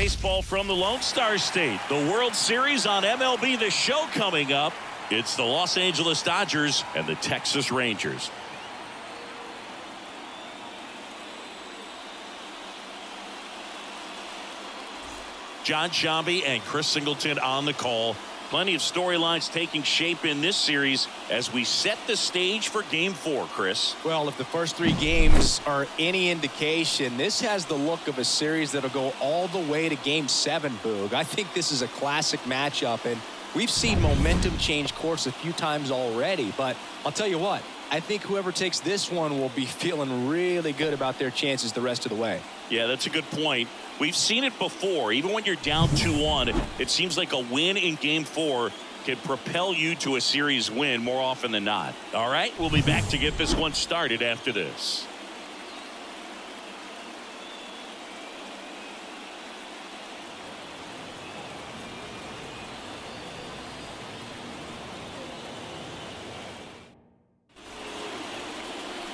baseball from the Lone Star State. The World Series on MLB The Show coming up. It's the Los Angeles Dodgers and the Texas Rangers. John Shambi and Chris Singleton on the call. Plenty of storylines taking shape in this series as we set the stage for Game 4, Chris. Well, if the first 3 games are any indication, this has the look of a series that'll go all the way to Game 7, Boog. I think this is a classic matchup, and we've seen momentum change course a few times already. But I'll tell you what, I think whoever takes this one will be feeling really good about their chances the rest of the way. Yeah, that's a good point. We've seen it before. Even when you're down 2-1, it seems like a win in Game 4 can propel you to a series win more often than not. All right, we'll be back to get this one started after this.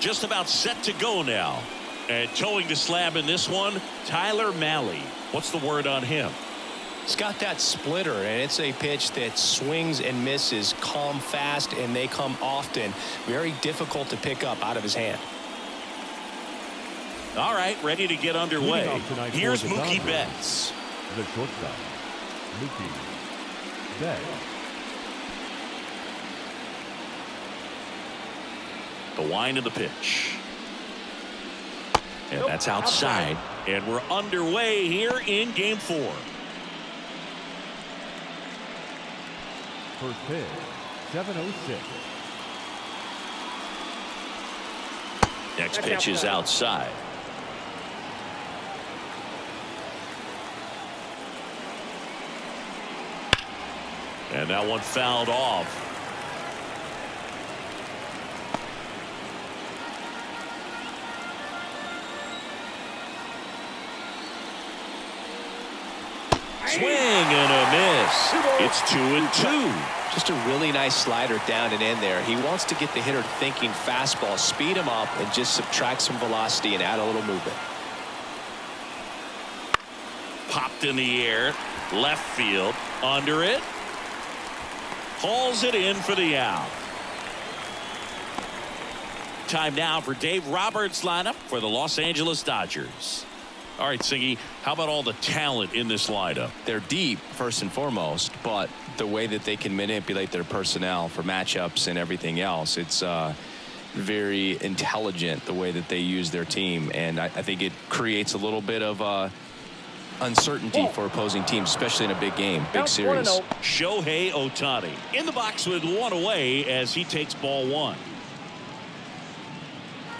Just about set to go now. And towing the slab in this one, Tyler Mahle. What's the word on him? He's got that splitter, and it's a pitch that swings and misses, come fast, and they come often. Very difficult to pick up out of his hand. All right, ready to get underway. Here's Mookie Betts. The shortstop, Mookie Betts. The wind of the pitch. And that's outside. And we're underway here in Game 4. First pitch, 7:06. Next pitch is outside. And that one fouled off. Swing and a miss. It's 2-2. Just a really nice slider down and in there. He wants to get the hitter thinking fastball, speed him up, and just subtract some velocity and add a little movement. Popped in the air. Left field. Under it. Hauls it in for the out. Time now for Dave Roberts' lineup for the Los Angeles Dodgers. All right, Singy, how about all the talent in this lineup? They're deep, first and foremost, but the way that they can manipulate their personnel for matchups and everything else, it's very intelligent the way that they use their team. And I think it creates a little bit of uncertainty for opposing teams, especially in a big game, big series. Shohei Ohtani in the box with one away as he takes ball 1.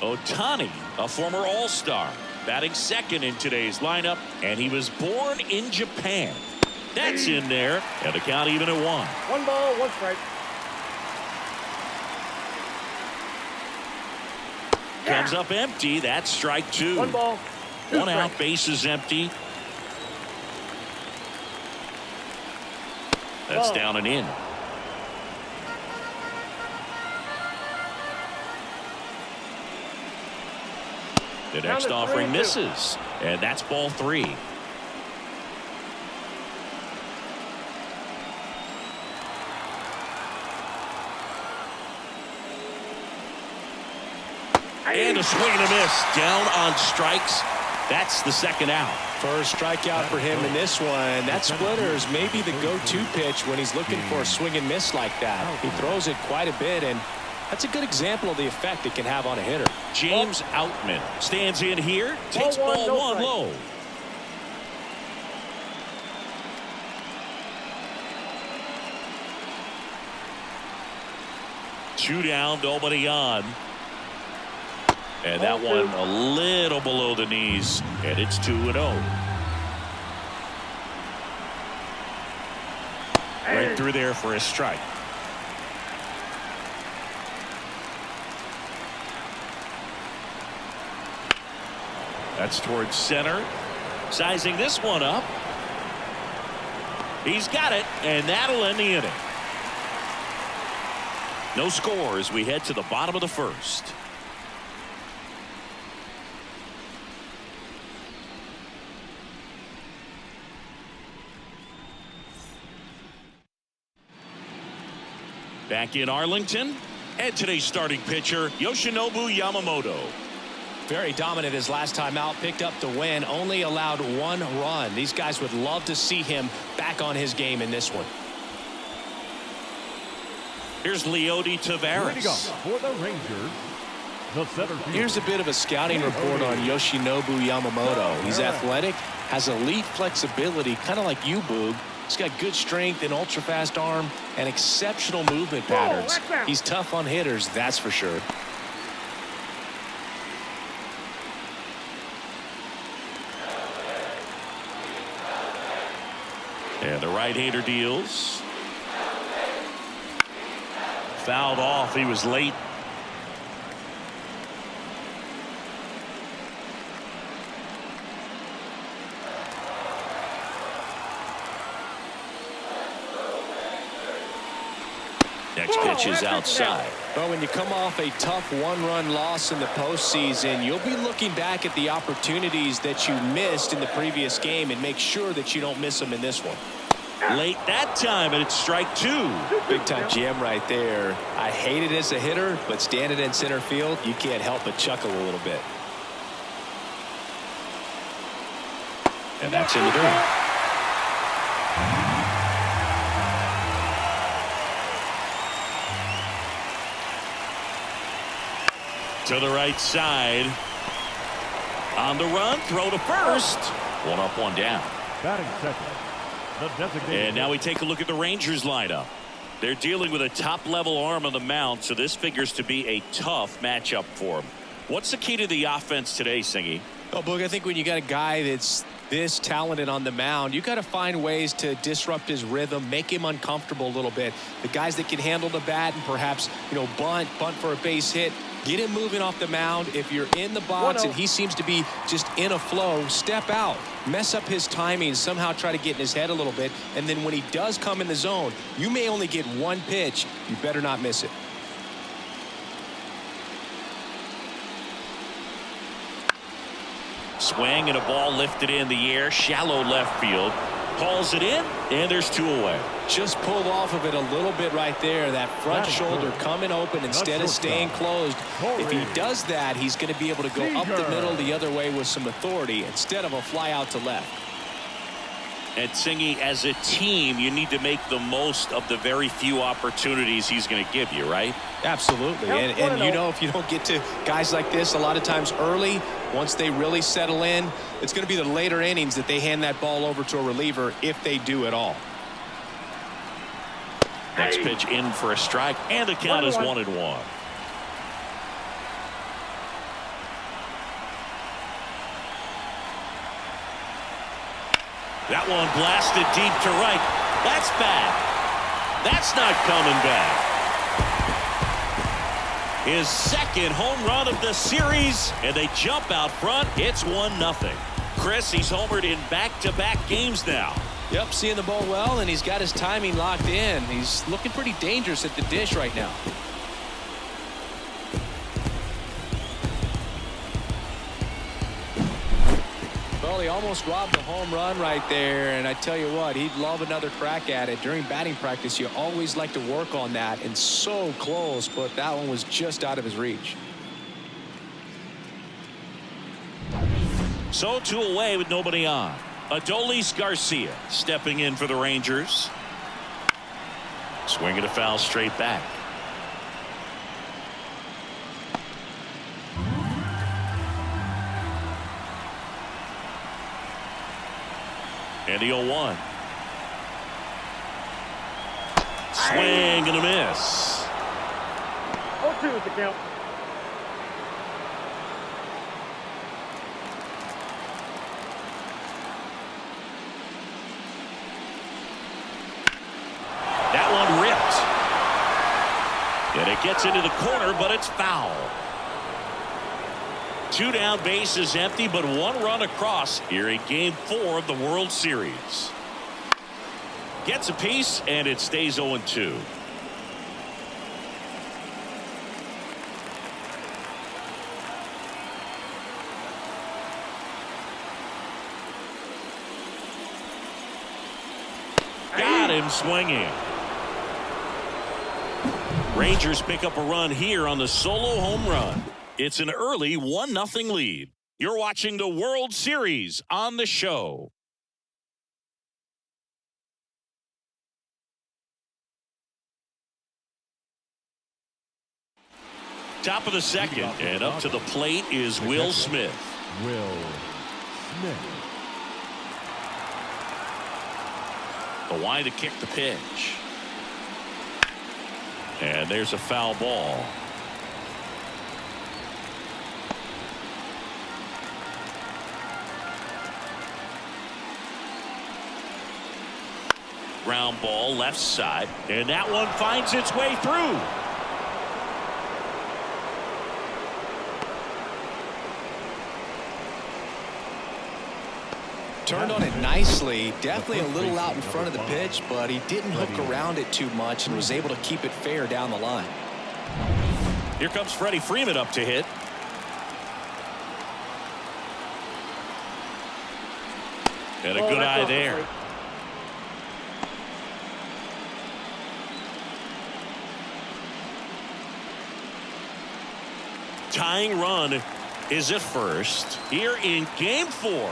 Ohtani, a former All-Star, batting second in today's lineup, and he was born in Japan. That's in there, and the count even at 1. 1 ball, 1 strike. Comes up empty. That's strike 2. 1 ball, 1 out, bases empty. That's down and in. The next offering misses, and that's ball 3. And a swing and a miss. Down on strikes. That's the second out. First strikeout for him in this one. That splitter is maybe the go-to pitch when he's looking for a swing and miss like that. He throws it quite a bit, and that's a good example of the effect it can have on a hitter. James Outman stands in here, takes ball 1 low. Two down, nobody on. And that one a little below the knees, and it's 2-0. Right through there for a strike. That's towards center. Sizing this one up. He's got it, and that'll end the inning. No score as we head to the bottom of the first. Back in Arlington, and today's starting pitcher, Yoshinobu Yamamoto. Very dominant his last time out, picked up the win, only allowed 1 run. These guys would love to see him back on his game in this one. Here's Leody Taveras. Leading off for the Rangers, the center fielder. Here's a bit of a scouting report on Yoshinobu Yamamoto. He's athletic, has elite flexibility, kind of like you, Boog. He's got good strength, an ultra-fast arm, and exceptional movement patterns. He's tough on hitters, that's for sure. And the right-hander deals. Fouled off. He was late. Next pitch is outside. But when you come off a tough 1-run loss in the postseason, you'll be looking back at the opportunities that you missed in the previous game and make sure that you don't miss them in this one. Late that time, and it's strike 2. Big time jam right there. I hate it as a hitter, but standing in center field, you can't help but chuckle a little bit. And that's in the dirt. To the right side. On the run, throw to first. 1 up, 1 down. Batting second, the designated. And now we take a look at the Rangers lineup. They're dealing with a top-level arm on the mound, so this figures to be a tough matchup for them. What's the key to the offense today, Singy? Oh, Boog, I think when you got a guy that's this talented on the mound, you got to find ways to disrupt his rhythm, make him uncomfortable a little bit. The guys that can handle the bat and perhaps, bunt for a base hit, get him moving off the mound. If you're in the box and he seems to be just in a flow, step out, mess up his timing, somehow try to get in his head a little bit. And then when he does come in the zone, you may only get 1 pitch. You better not miss it. Swing and a ball lifted in the air, shallow left field. Calls it in, and there's 2 away. Just pulled off of it a little bit right there. That front shoulder coming open instead of staying closed. If he does that, he's going to be able to go up the middle the other way with some authority instead of a fly out to left. And Singy, as a team, you need to make the most of the very few opportunities he's going to give you, right? Absolutely. And if you don't get to guys like this a lot of times early, once they really settle in, it's going to be the later innings that they hand that ball over to a reliever if they do at all. Next pitch in for a strike, and the count is 1-1. That one blasted deep to right. That's bad. That's not coming back. His second home run of the series, and they jump out front. It's 1-0. Chris, he's homered in back-to-back games now. Yep, seeing the ball well, and he's got his timing locked in. He's looking pretty dangerous at the dish right now. Well, he almost robbed the home run right there, and I tell you what, he'd love another crack at it. During batting practice, you always like to work on that, and so close, but that one was just out of his reach. So 2 away with nobody on. Adolis Garcia stepping in for the Rangers. Swinging a foul straight back. And the 0-1. Swing and a miss. 0-2 is the count. That one ripped. And it gets into the corner, but it's foul. 2 down, base is empty, but 1 run across here in Game 4 of the World Series. Gets a piece, and it stays 0-2. Got him swinging. Rangers pick up a run here on the solo home run. It's an early 1-0 lead. You're watching the World Series on the show. Top of the second, and up to the plate is Will Smith. Will Smith. The wide to kick the pitch. And there's a foul ball. Ground ball left side, and that one finds its way through. Turned on it nicely. Definitely a little out in front of the pitch, but he didn't hook around it too much and was able to keep it fair down the line. Here comes Freddie Freeman up to hit. And a good eye there. Tying run is at first here in game 4.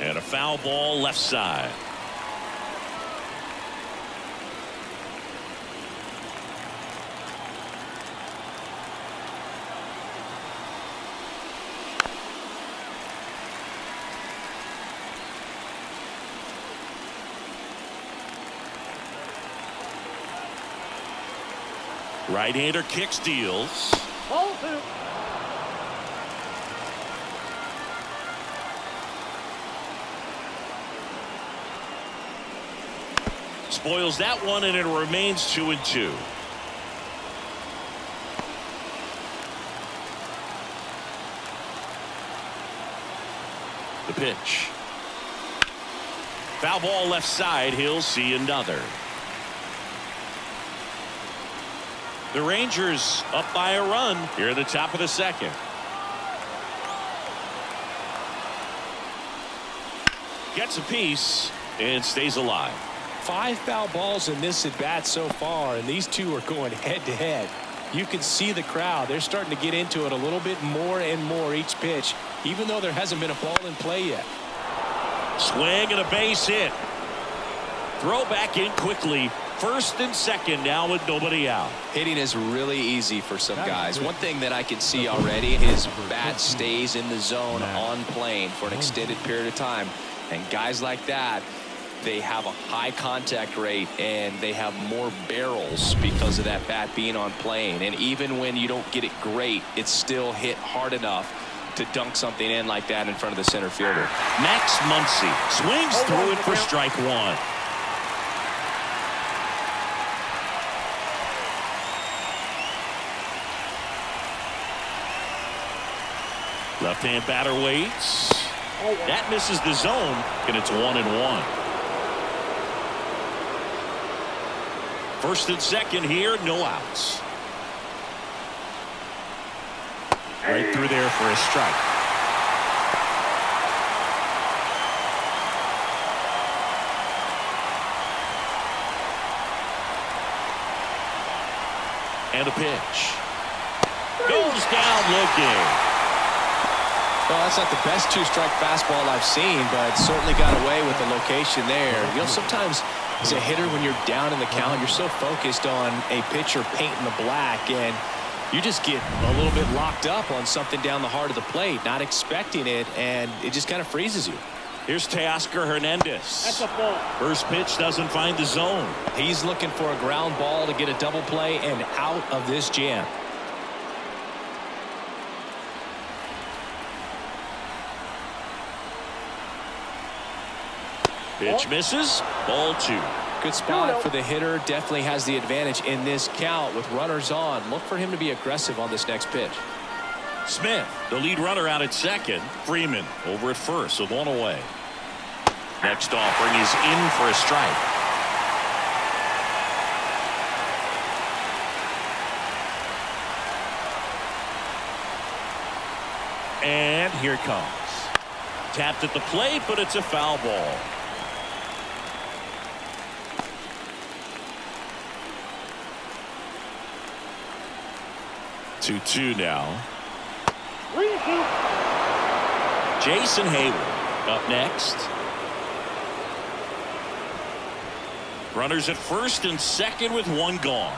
And a foul ball left side. Right-hander kick steals. Ball 2. Spoils that one, and it remains 2-2. The pitch. Foul ball left side. He'll see another. The Rangers up by a run here at the top of the second. Gets a piece and stays alive. 5 foul balls in this at bat so far, and these two are going head to head. You can see the crowd. They're starting to get into it a little bit more and more each pitch, even though there hasn't been a ball in play yet. Swing and a base hit. Throw back in quickly. First and second now with nobody out. Hitting is really easy for some guys. One thing that I can see already, his bat stays in the zone on plane for an extended period of time. And guys like that, they have a high contact rate and they have more barrels because of that bat being on plane. And even when you don't get it great, it's still hit hard enough to dunk something in like that in front of the center fielder. Max Muncy swings through it for strike 1. Left-hand batter waits. That misses the zone, and it's 1-1. First and second here, no outs. Right through there for a strike. And a pitch. Goes down looking. Well, that's not the best two-strike fastball I've seen, but certainly got away with the location there. You know, sometimes as a hitter, when you're down in the count, you're so focused on a pitcher painting the black, and you just get a little bit locked up on something down the heart of the plate, not expecting it, and it just kind of freezes you. Here's Teoscar Hernandez. That's a ball. First pitch doesn't find the zone. He's looking for a ground ball to get a double play and out of this jam. Pitch misses. Ball 2. Good spot for the hitter. Definitely has the advantage in this count with runners on. Look for him to be aggressive on this next pitch. Smith, the lead runner out at second. Freeman over at first with one away. Next offering is in for a strike. And here it comes. Tapped at the plate, but it's a foul ball. 2-2 now. Recoup. Jason Hayward up next. Runners at first and second with one gone.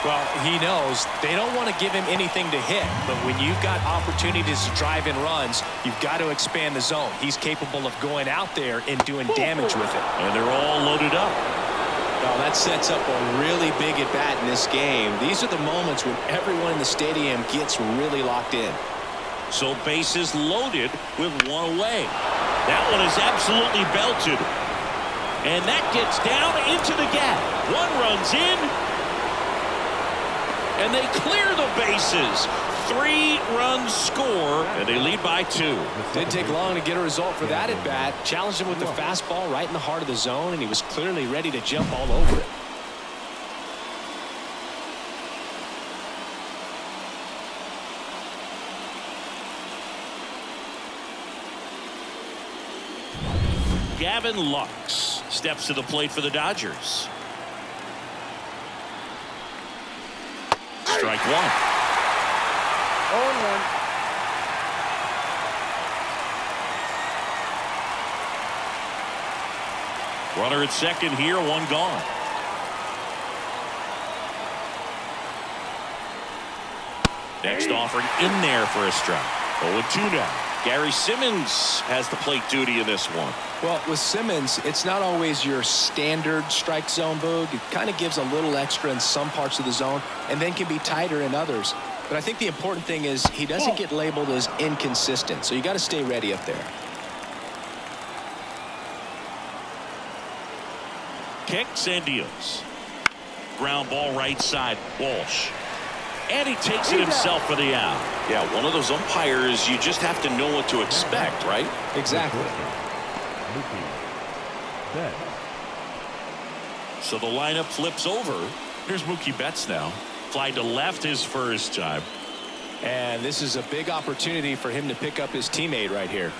Well, he knows they don't want to give him anything to hit, but when you've got opportunities to drive in runs, you've got to expand the zone. He's capable of going out there and doing damage with it. And they're all loaded up. Well, that sets up a really big at-bat in this game. These are the moments when everyone in the stadium gets really locked in. So bases loaded with one away. That one is absolutely belted. And that gets down into the gap. One runs in. And they clear the bases. 3 runs score, and they lead by 2. Didn't take long to get a result for that at bat. Challenged him with the fastball right in the heart of the zone, and he was clearly ready to jump all over it. Gavin Lux steps to the plate for the Dodgers. Strike 1. 0-1. Runner at second here, one gone. Next offering in there for a strike. 0-2 now. Gary Simmons has the plate duty in this one. Well, with Simmons, it's not always your standard strike zone, Boog. It kind of gives a little extra in some parts of the zone and then can be tighter in others. But I think the important thing is he doesn't get labeled as inconsistent, so you got to stay ready up there. Kicks and deals. Ground ball right side, Walsh. And he takes it himself for the out. Yeah, one of those umpires, you just have to know what to expect, right? Exactly. So the lineup flips over. Here's Mookie Betts now. Fly to left his first time. And this is a big opportunity for him to pick up his teammate right here.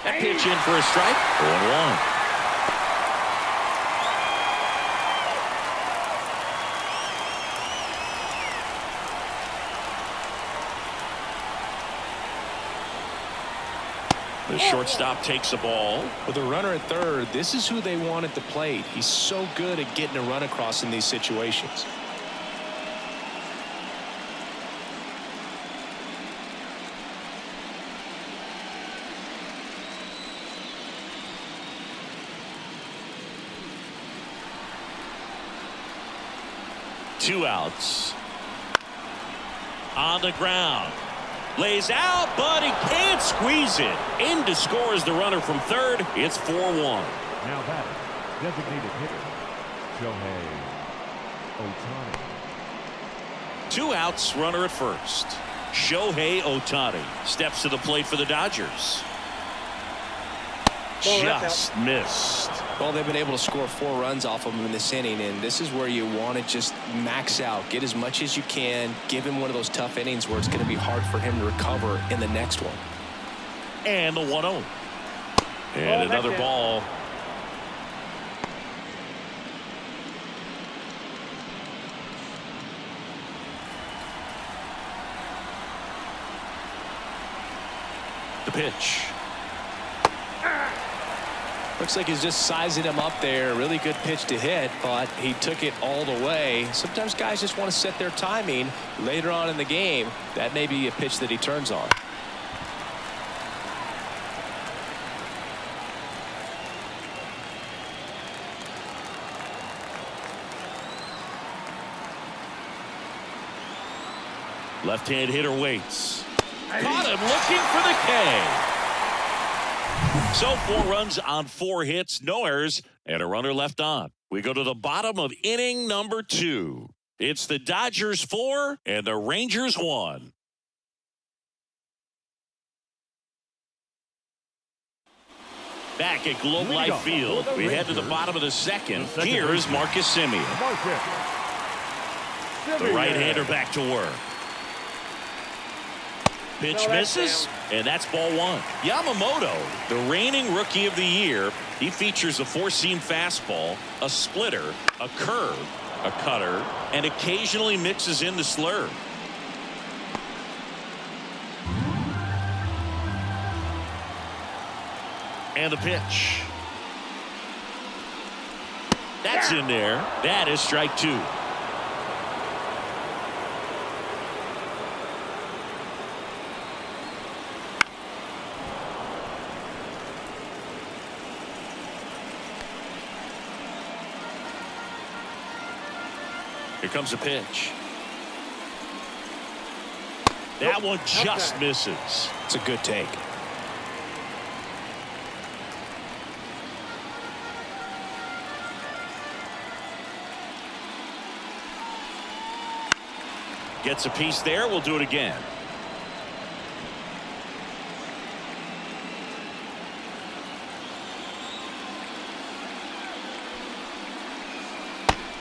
That pitch in for a strike. 0-1. The shortstop takes the ball. With a runner at third, this is who they want at the plate. He's so good at getting a run across in these situations. Two outs. On the ground. Lays out, but he can't squeeze it. In to score is the runner from third. It's 4-1. Now batting, designated hitter, Shohei Ohtani. Two outs, runner at first. Shohei Ohtani steps to the plate for the Dodgers. Just missed. Well, they've been able to score 4 runs off of him in this inning, and this is where you want to just max out, get as much as you can, give him one of those tough innings where it's going to be hard for him to recover in the next one. And the 1-0. And another ball. The pitch. Looks like he's just sizing him up there. Really good pitch to hit, but he took it all the way. Sometimes guys just want to set their timing later on in the game. That may be a pitch that he turns on. Left-hand hitter waits. Caught him looking for the K. So 4 runs on 4 hits, no errors, and a runner left on. We go to the bottom of inning number 2. It's the Dodgers 4 and the Rangers 1. Back at Globe Life Field, we head to the bottom of the second. Here's Marcus Semien. The right-hander back to work. Pitch misses, and that's ball one. Yamamoto, the reigning rookie of the year. He features a four-seam fastball, a splitter, a curve, a cutter, and occasionally mixes in the slurve. And the pitch. That's in there. That is strike two. Here comes a pitch. That one just misses. It's a good take. Gets a piece there. We'll do it again.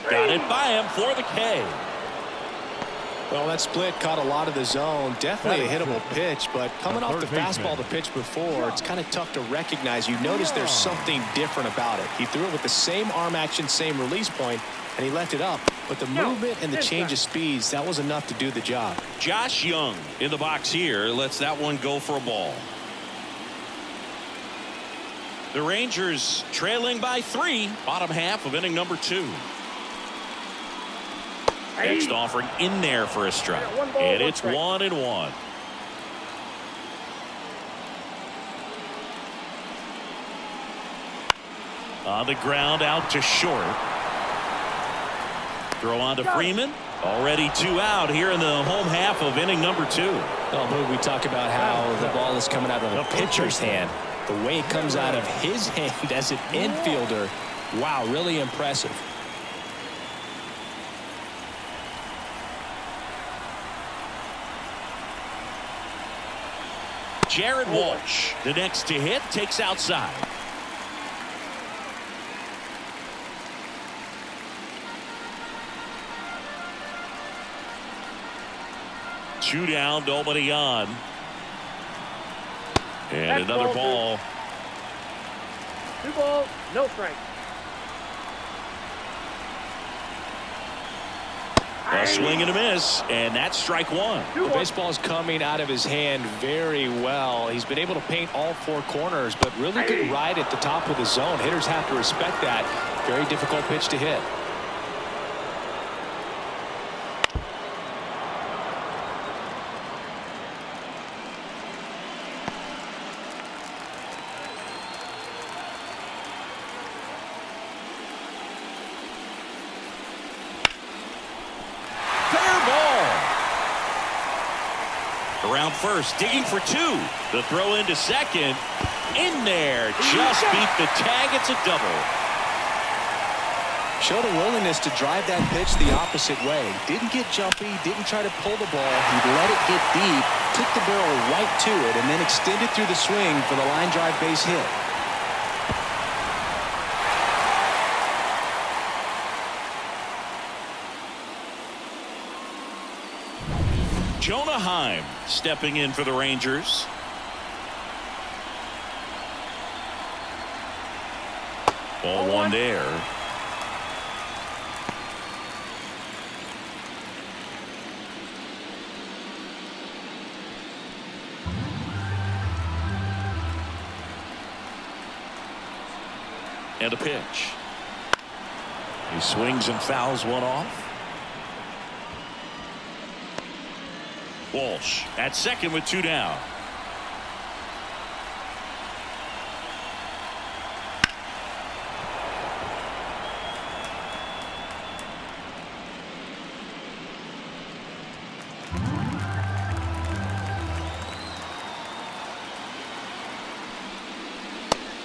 Got it by him for the K. Well, that split caught a lot of the zone. Definitely a hittable pitch, but coming off the fastball to pitch before, it's kind of tough to recognize. You notice there's something different about it. He threw it with the same arm action, same release point, and he left it up. But the movement and the change of speeds, that was enough to do the job. Josh Young in the box here lets that one go for a ball. The Rangers trailing by 3, bottom half of inning number 2. Next offering in there for a strike. And it's 1-1. On the ground out to short. Throw on to Freeman. Already 2 out here in the home half of inning number 2. Well, Boog, we talk about how the ball is coming out of the pitcher's hand. The way it comes out of his hand as an infielder. Wow, really impressive. Jared Walsh, the next to hit, takes outside. Two down, nobody on. And another ball. 2 balls, no strike. A swing and a miss, and that's strike 1. The baseball is coming out of his hand very well. He's been able to paint all 4 corners, but really good ride at the top of the zone. Hitters have to respect that. Very difficult pitch to hit. Around first, digging for 2. The throw into second. In there. Just beat the tag. It's a double. Showed a willingness to drive that pitch the opposite way. Didn't get jumpy, didn't try to pull the ball. He let it get deep, took the barrel right to it, and then extended through the swing for the line drive base hit. Jonah Heim stepping in for the Rangers. Ball 1 there. And a pitch. He swings and fouls one off. Walsh at second with 2 down.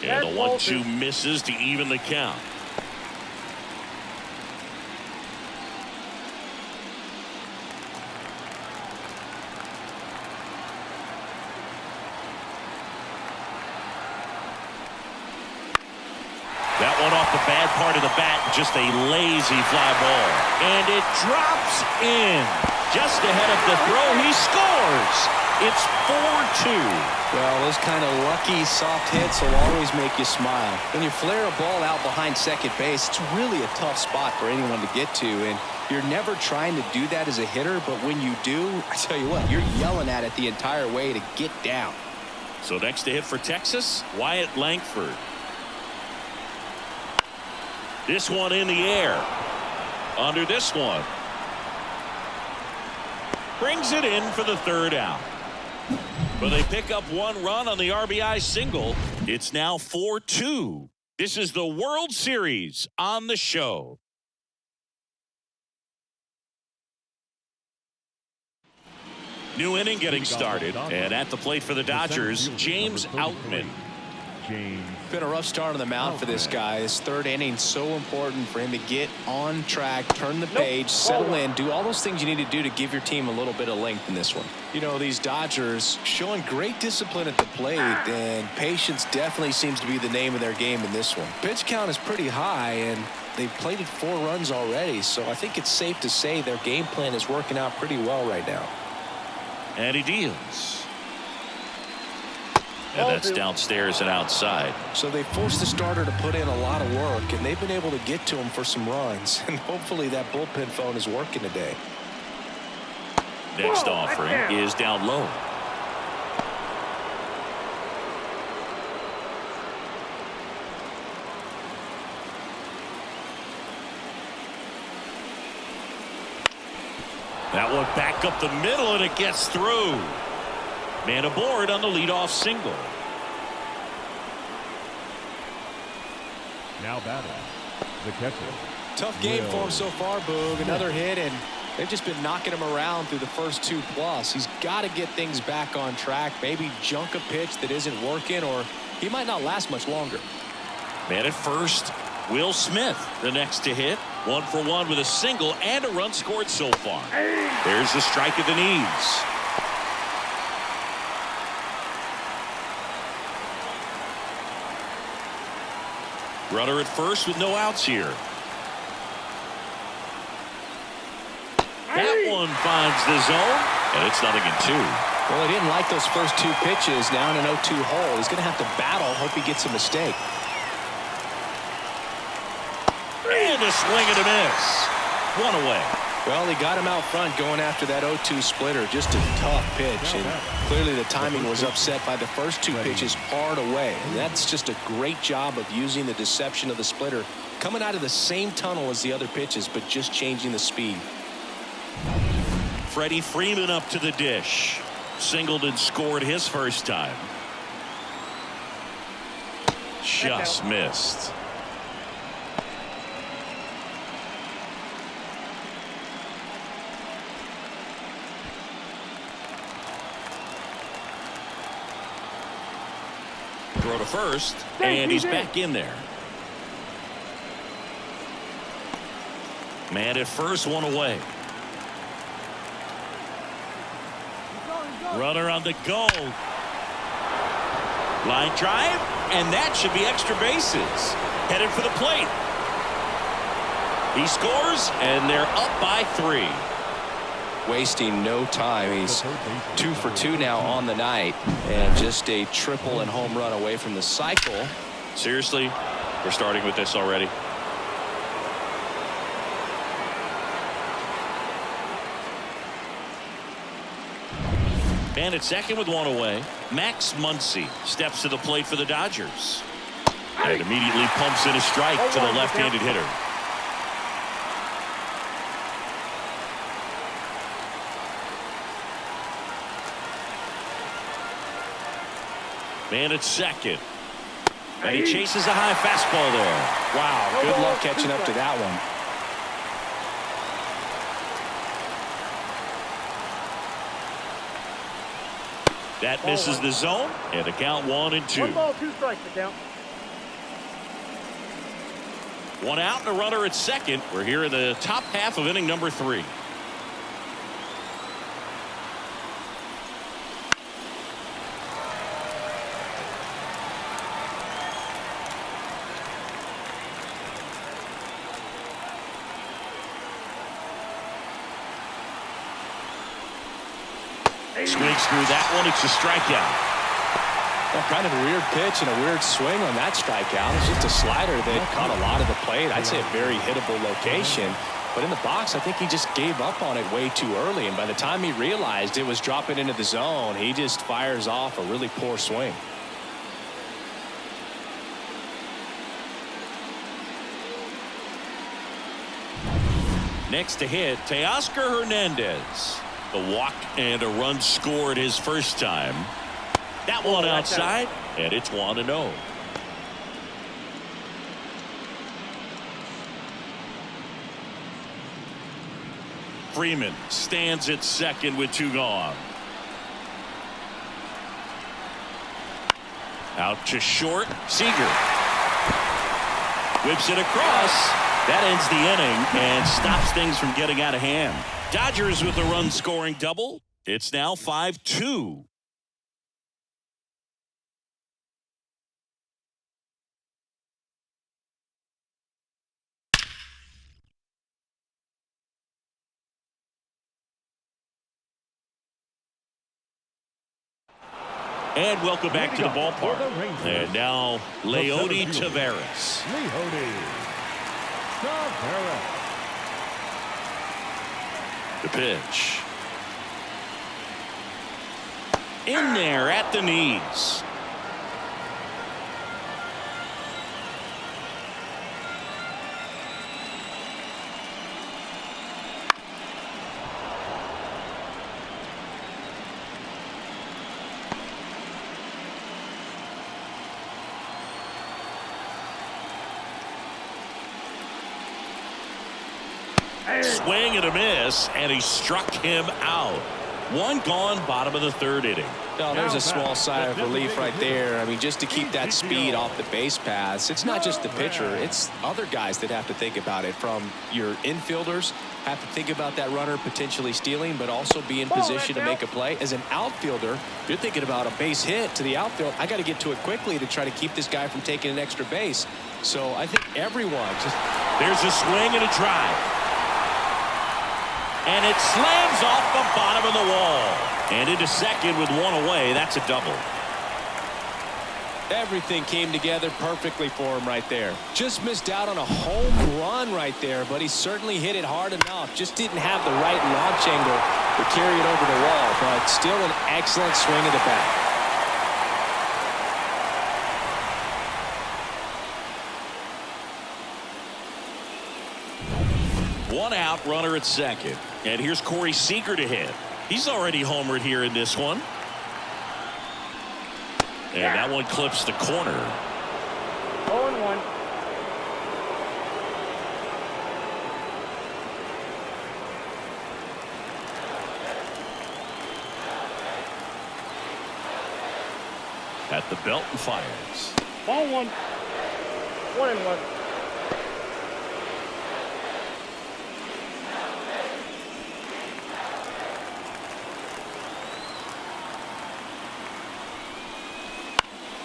And the 1-2 misses to even the count. That one off the bad part of the bat, just a lazy fly ball. And it drops in. Just ahead of the throw, he scores. It's 4-2. Well, those kind of lucky soft hits will always make you smile. When you flare a ball out behind second base, it's really a tough spot for anyone to get to, and you're never trying to do that as a hitter, but when you do, I tell you what, you're yelling at it the entire way to get down. So next to hit for Texas, Wyatt Langford. This one in the air. Under this one. Brings it in for the third out. But they pick up one run on the RBI single. It's now 4-2. This is the World Series on the show. New inning getting started, and at the plate for the Dodgers, James Outman. Been a rough start on the mound for this guy. His third inning so important for him to get on track, turn the page, settle in, do all those things you need to do to give your team a little bit of length in this one. You know, these Dodgers showing great discipline at the plate, and patience definitely seems to be the name of their game in this one. Pitch count is pretty high, and they've plated 4 runs already, so I think it's safe to say their game plan is working out pretty well right now. And he deals. And that's downstairs and outside. So they forced the starter to put in a lot of work, and they've been able to get to him for some runs. And hopefully that bullpen phone is working today. Next offering is down low. That one back up the middle, and it gets through. Man aboard on the leadoff single. Now batting, the catcher. Tough game for him so far, Boog. Another hit, and they've just been knocking him around through the first 2+. He's got to get things back on track, maybe junk a pitch that isn't working, or he might not last much longer. Man at first, Will Smith, the next to hit. 1 for 1 with a single and a run scored so far. There's the strike at the knees. Runner at first with no outs here. That one finds the zone, and it's 0-2. Well, he didn't like those first 2 pitches. Now in an 0-2 hole, he's going to have to battle. Hope he gets a mistake. And a swing and a miss. 1 away. Well, he got him out front going after that 0-2 splitter. Just a tough pitch. And clearly the timing was upset by the first 2 pitches hard away. And that's just a great job of using the deception of the splitter. Coming out of the same tunnel as the other pitches, but just changing the speed. Freddie Freeman up to the dish. Singled and scored his first time. Just missed. Throw to first, and he's back in there. Man at first, 1 away. Runner on the go. Line drive, and that should be extra bases. Headed for the plate. He scores, and they're up by 3. Wasting no time. He's 2 for 2 now on the night, and just a triple and home run away from the cycle. Seriously, we're starting with this already. Man at second with 1 away. Max Muncy steps to the plate for the Dodgers. And immediately pumps in a strike to the left-handed hitter. Man at second. And he chases a high fastball there. Wow, good luck catching up to that one. That misses the zone, and the count 1-2. 1 ball, 2 strikes, the count. 1 out and a runner at second. We're here in the top half of inning number 3. Swings through that one. It's a strikeout. Well, kind of a weird pitch and a weird swing on that strikeout. It's just a slider that caught a lot of the plate. I'd say a very hittable location. But in the box, I think he just gave up on it way too early. And by the time he realized it was dropping into the zone, he just fires off a really poor swing. Next to hit, Teoscar Hernandez. The walk and a run scored his first time. That one outside, and it's 1-0. Freeman stands at second with 2 gone. Out to short, Seager. Whips it across. That ends the inning and stops things from getting out of hand. Dodgers with a run-scoring double. It's now 5-2. And welcome back to the ballpark. And now Leody Taveras. Leody Taveras. The pitch. In there at the knees. Swing and a miss, and he struck him out. 1 gone, bottom of the 3rd inning. No, there's a small sigh of relief right there. I mean, just to keep that speed off the base paths. It's not just the pitcher. It's other guys that have to think about it. From your infielders have to think about that runner potentially stealing, but also be in position to make a play. As an outfielder, you're thinking about a base hit to the outfield. I got to get to it quickly to try to keep this guy from taking an extra base. So I think everyone just... There's a swing and a drive. And it slams off the bottom of the wall. And into second with 1 away. That's a double. Everything came together perfectly for him right there. Just missed out on a home run right there, but he certainly hit it hard enough. Just didn't have the right launch angle to carry it over the wall, but still an excellent swing of the bat. One out, runner at second. And here's Corey Seager to hit. He's already homered here in this one. And that one clips the corner. 0-1. At the belt and fires. Ball 1. 1-1.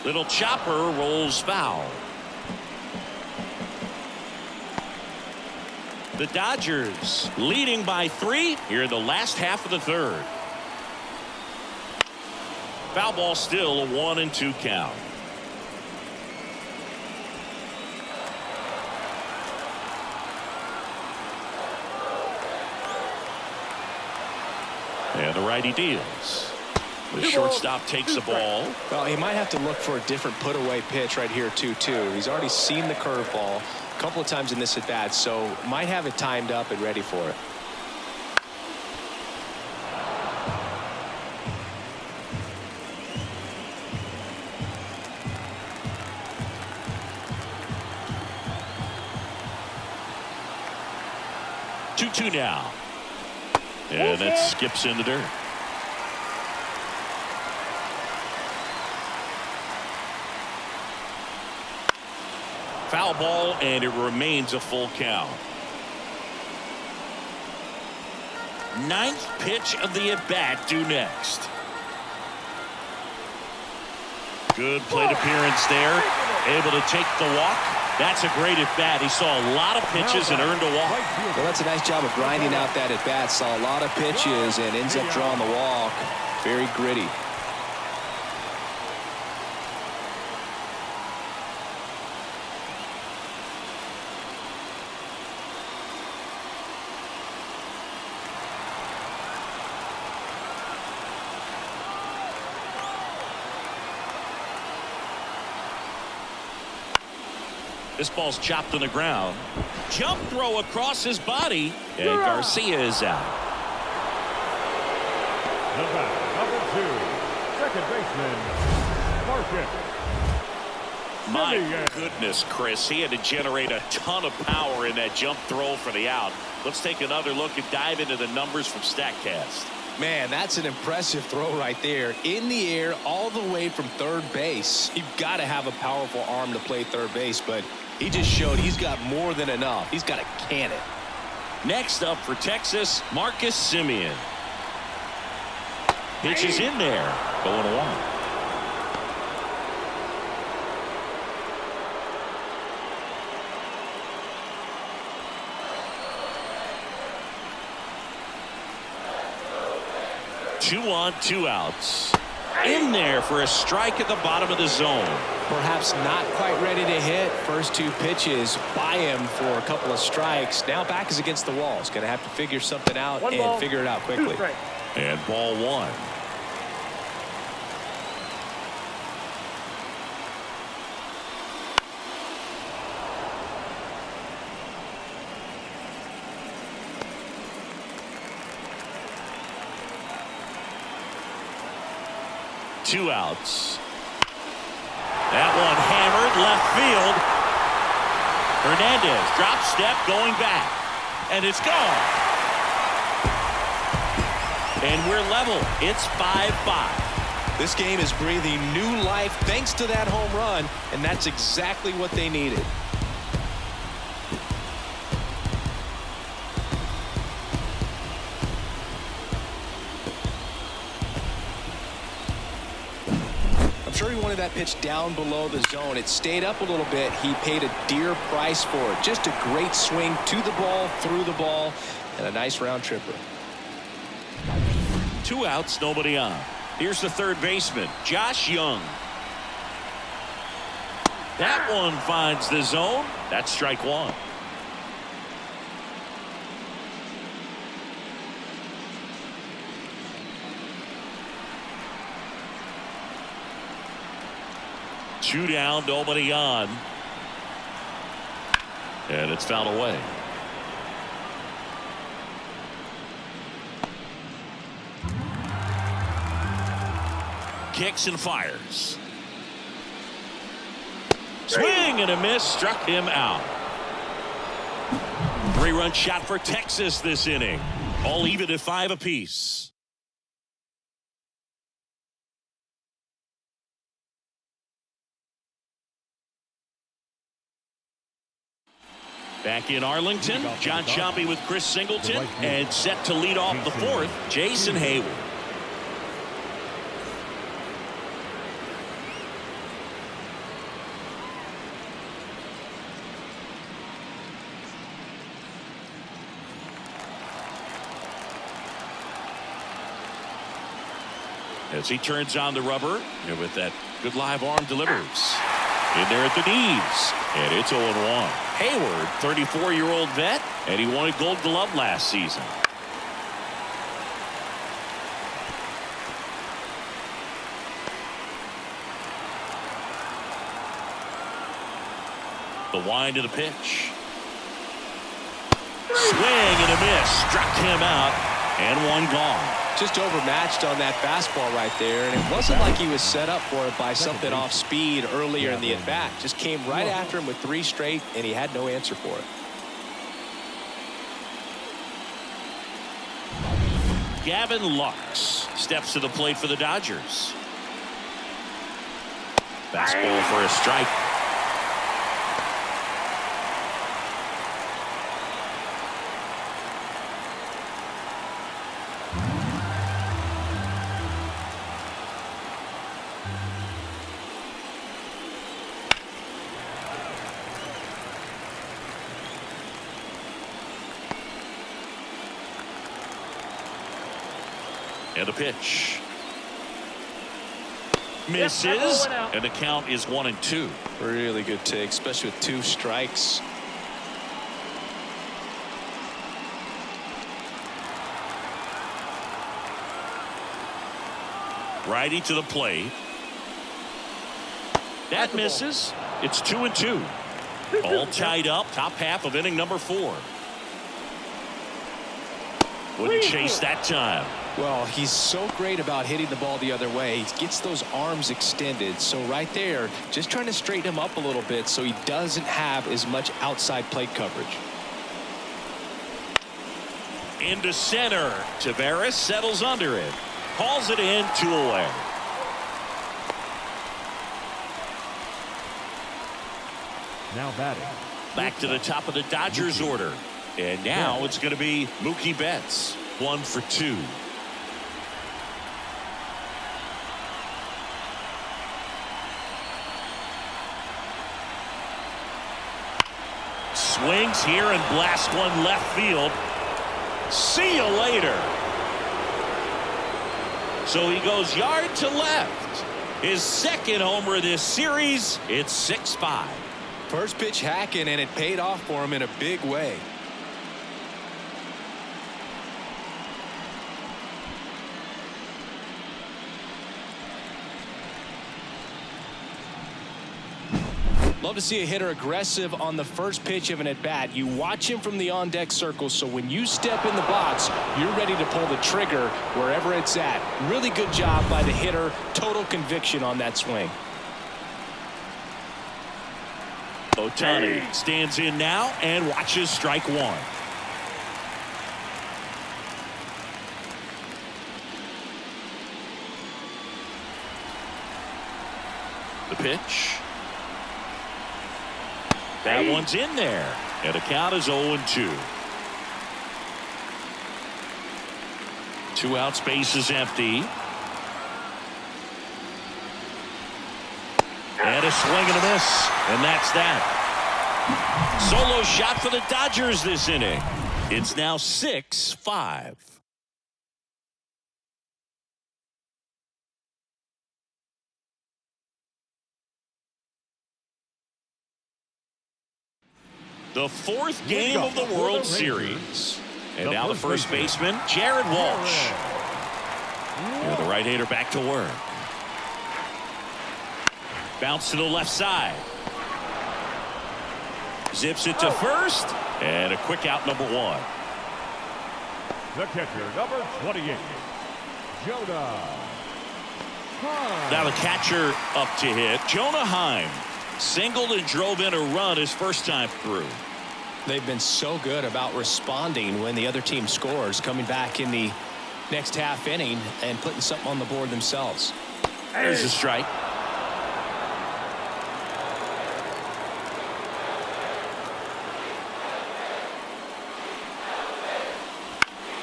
Little chopper rolls foul. The Dodgers leading by 3 here in the last half of the 3rd. Foul ball, still a 1-2 count. And the righty deals. The shortstop takes the ball. Well, he might have to look for a different put-away pitch right here, too. He's already seen the curveball a couple of times in this at-bat, so might have it timed up and ready for it. Two now. And that skips in the dirt. Foul ball, and it remains a full count. 9th pitch of the at-bat due next. Good plate appearance there. Able to take the walk. That's a great at-bat. He saw a lot of pitches and earned a walk. Well, that's a nice job of grinding out that at-bat. Saw a lot of pitches and ends up drawing the walk. Very gritty. This ball's chopped on the ground. Jump throw across his body. And Garcia is out. The batter, number 2, second baseman, Marcus. My goodness, Chris. He had to generate a ton of power in that jump throw for the out. Let's take another look and dive into the numbers from StatCast. Man, that's an impressive throw right there. In the air, all the way from third base. You've got to have a powerful arm to play third base, but he just showed he's got more than enough. He's got to can it. Next up for Texas, Marcus Semien. Pitch is in there. Going one. Two on, two outs. In there for a strike at the bottom of the zone. Perhaps not quite ready to hit. First 2 pitches by him for a couple of strikes. Now back is against the wall. He's going to have to figure something out and figure it out quickly. And ball 1. Two outs. That one hammered left field. Hernandez drop step going back. And it's gone. And we're level. It's 5-5. This game is breathing new life thanks to that home run, and that's exactly what they needed. I'm sure he wanted that pitch down below the zone. It stayed up a little bit. He paid a dear price for it. Just a great swing to the ball, through the ball, and a nice round tripper. 2 outs, nobody on. Here's the third baseman, Josh Young. That one finds the zone. That's strike 1. Two down, nobody on. And it's fouled away. Kicks and fires. Swing and a miss, struck him out. 3-run shot for Texas this inning. All even at 5 apiece. Back in Arlington, John Choppy with Chris Singleton, and set to lead off the 4th, Jason Hayward. As he turns on the rubber, and with that good live arm delivers. In there at the knees, and it's 0-1. Hayward, 34-year-old vet, and he won a Gold Glove last season. The wind of the pitch. Swing and a miss, struck him out, and one gone. Just overmatched on that fastball right there, and it wasn't like he was set up for it by something off speed earlier in the at-bat. Just came right after him with 3 straight, and he had no answer for it. Gavin Lux steps to the plate for the Dodgers. Fastball for a strike. And a pitch. Misses, and the count is 1-2. Really good take, especially with 2 strikes. Righty to the plate. That misses. It's 2-2. All tied up. Top half of inning number 4. Wouldn't chase that time. Well, he's so great about hitting the ball the other way. He gets those arms extended. So right there, just trying to straighten him up a little bit so he doesn't have as much outside plate coverage. Into center. Tavares settles under it. Calls it in, 2 away. Now batting. Back to the top of the Dodgers order. And now it's going to be Mookie Betts. 1 for 2. Swings here and blasts one left field. See you later. So he goes yard to left. His second homer of this series. It's 6-5. First pitch hacking, and it paid off for him in a big way. Love to see a hitter aggressive on the first pitch of an at-bat. You watch him from the on-deck circle, so when you step in the box, you're ready to pull the trigger wherever it's at. Really good job by the hitter. Total conviction on that swing. Ohtani stands in now and watches strike 1. The pitch. That one's in there. And the count is 0-2. 2 outs, base is empty. And a swing and a miss. And that's that. Solo shot for the Dodgers this inning. It's now 6-5. The 4th game of the World Series. And now the first baseman, Jared Walsh. And the right-hander back to work. Bounce to the left side. Zips it to first. And a quick out, number 1. The catcher, number 28, Jonah Heim. Now the catcher up to hit. Jonah Heim singled and drove in a run his first time through. They've been so good about responding when the other team scores, coming back in the next half inning and putting something on the board themselves. There's a strike.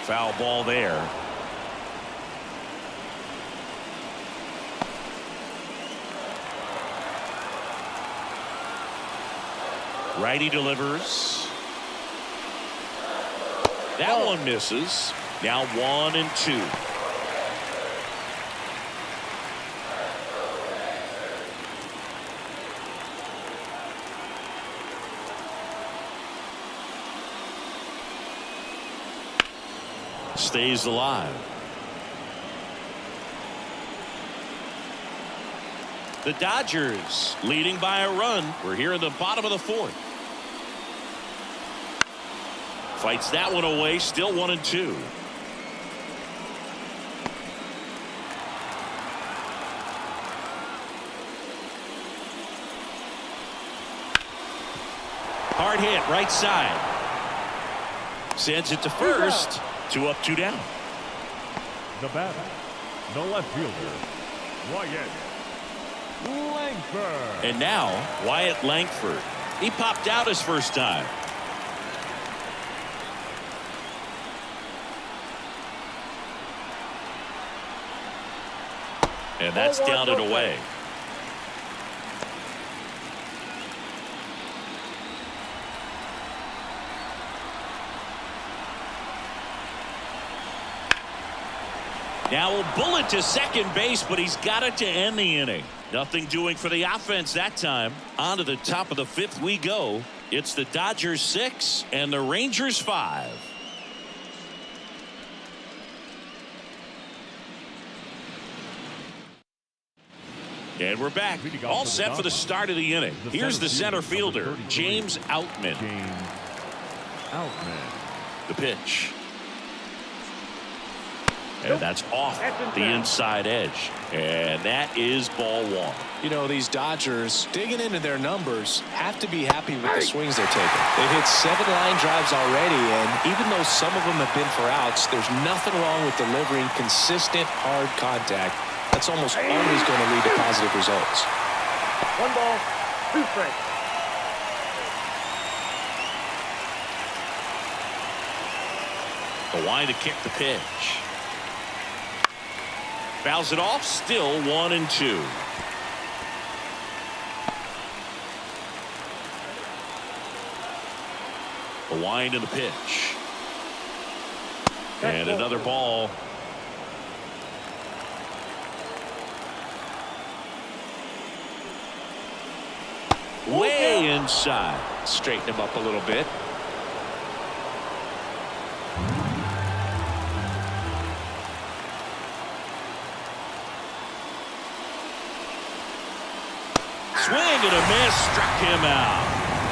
Foul ball there. Righty delivers. That one misses. Now 1-2. Stays alive. The Dodgers leading by a run. We're here in the bottom of the 4th. Fights that one away. Still 1-2. Hard hit right side. Sends it to first. 2 up, 2 down. The batter, the left fielder, Wyatt Langford. And now Wyatt Langford. He popped out his first time. And that's down and away. Now a bullet to second base, but he's got it to end the inning. Nothing doing for the offense that time. On to the top of the 5th we go. It's the Dodgers 6 and the Rangers 5. And we're back. All set for the start of the inning. Here's the center fielder, James Outman. The pitch. And that's off the inside edge. And that is ball 1. You know, these Dodgers, digging into their numbers, have to be happy with the swings they're taking. They've hit 7 line drives already, and even though some of them have been for outs, there's nothing wrong with delivering consistent, hard contact. That's almost always going to lead to positive results. 1 ball, 2 strikes. The line to kick the pitch. Fouls it off, still 1-2. The wind and the pitch. And another ball. Way inside. Straighten him up a little bit. Swing and a miss, struck him out.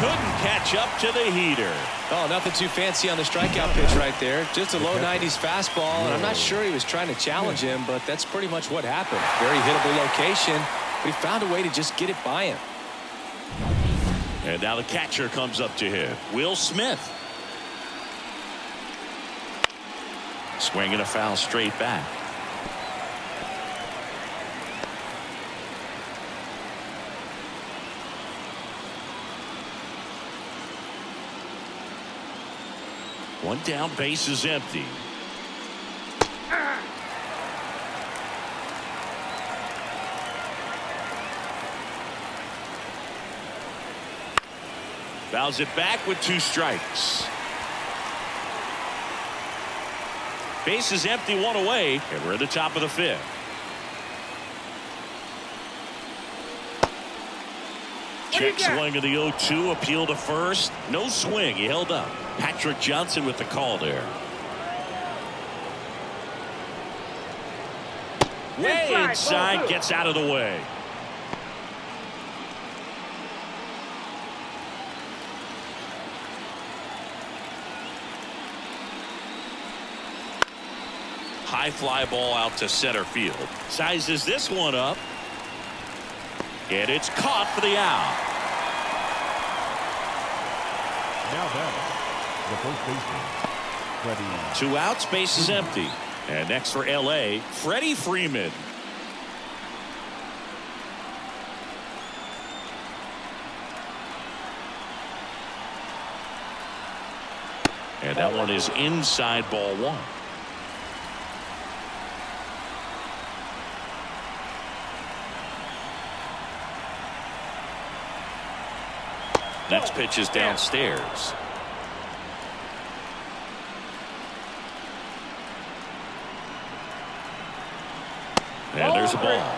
Couldn't catch up to the heater. Oh, nothing too fancy on the strikeout pitch right there. Just a low 90s fastball, and I'm not sure he was trying to challenge him, but that's pretty much what happened. Very hittable location, but he found a way to just get it by him. And now the catcher comes up to him, Will Smith. Swinging a foul straight back. One down, base is empty. Fouls it back with 2 strikes. Base is empty, 1 away, and we're at the top of the 5th. Check swing of the 0-2, appeal to first. No swing, he held up. Patrick Johnson with the call there. Way inside, gets out of the way. High fly ball out to center field. Sizes this one up. And it's caught for the out. Now batting, the first baseman, Freddie. 2 outs, base is empty. And next for LA, Freddie Freeman. And that one is inside, ball 1. Next pitch is downstairs. And there's a ball.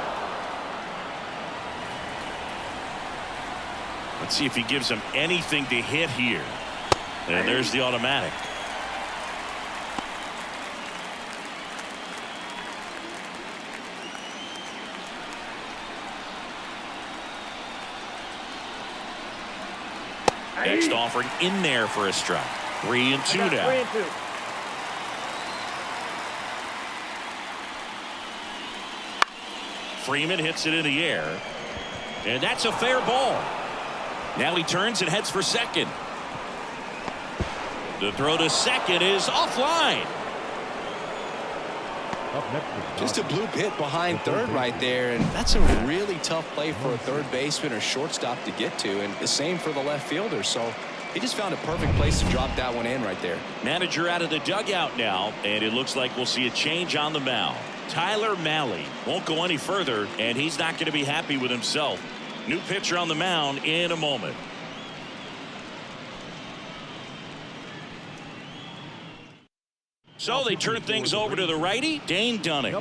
Let's see if he gives him anything to hit here. And there's the automatic. Next offering in there for a strike. 3-2 now. 3-2. Freeman hits it in the air. And that's a fair ball. Now he turns and heads for second. The throw to second is offline. Up next is Just a bloop hit behind third right there, and that's a really tough play for a third baseman or shortstop to get to, and the same for the left fielder. So he just found a perfect place to drop that one in right there. Manager out of the dugout now, and it looks like we'll see a change on the mound. Tyler Mahle won't go any further, and he's not going to be happy with himself. New pitcher on the mound in a moment. So they turn things over to the righty, Dane Dunning.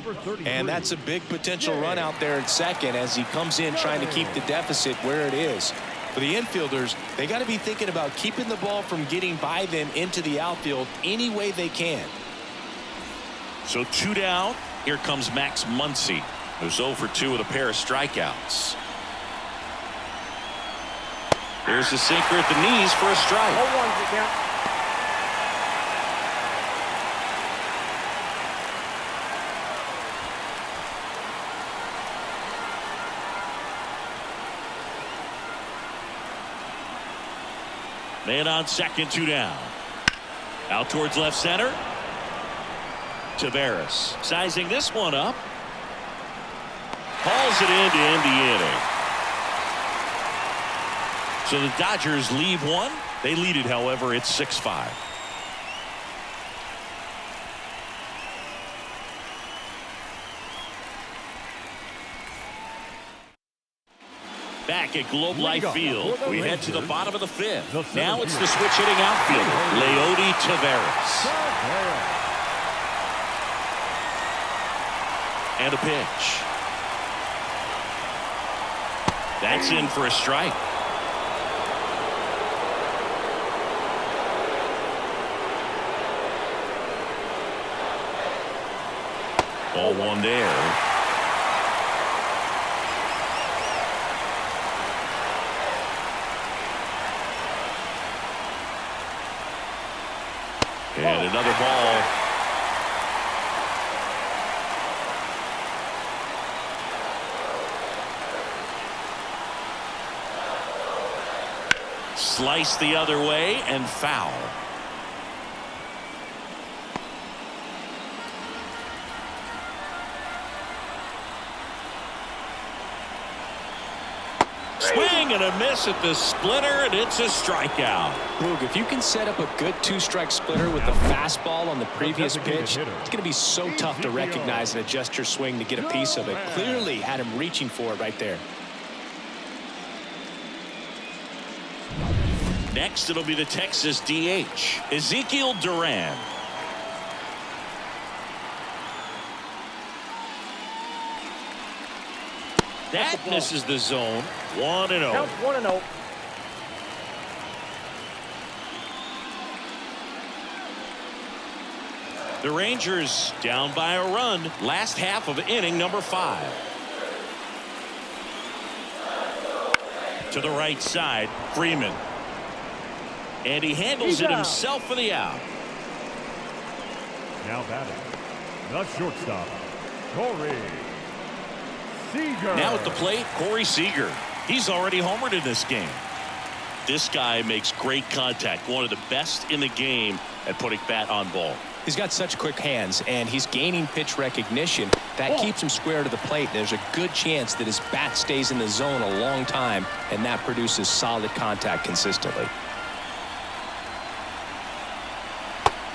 And that's a big potential run out there at second as he comes in trying to keep the deficit where it is. For the infielders, they got to be thinking about keeping the ball from getting by them into the outfield any way they can. So 2 down. Here comes Max Muncy, who's 0 for 2 with a pair of strikeouts. There's the sinker at the knees for a strike. 0-1 count. Man on second, 2 down. Out towards left center. Taveras sizing this one up. Hauls it in to end the inning. So the Dodgers leave one. They lead it, however, it's 6-5. Back at Globe Life Field, we head to the bottom of the 5th. Now it's the switch hitting outfielder, Leody Taveras. And a pitch. That's in for a strike. Ball 1 there. And another ball. Slice the other way and foul. Swing and a miss at the splitter, and it's a strikeout. Boog, if you can set up a good 2-strike splitter with the fastball on the previous pitch, it's going to be so tough to recognize and adjust your swing to get a piece of it. Clearly had him reaching for it right there. Next, it'll be the Texas DH, Ezekiel Duran. That misses the zone. 1-0. Counts 1-0. The Rangers down by a run. Last half of inning number 5. To the right side, Freeman. And he handles it himself for the out. Now batting, the shortstop, Corey Seager. Now at the plate, Corey Seager. He's already homered in this game. This guy makes great contact. One of the best in the game at putting bat on ball. He's got such quick hands, and he's gaining pitch recognition. That keeps him square to the plate. There's a good chance that his bat stays in the zone a long time, and that produces solid contact consistently.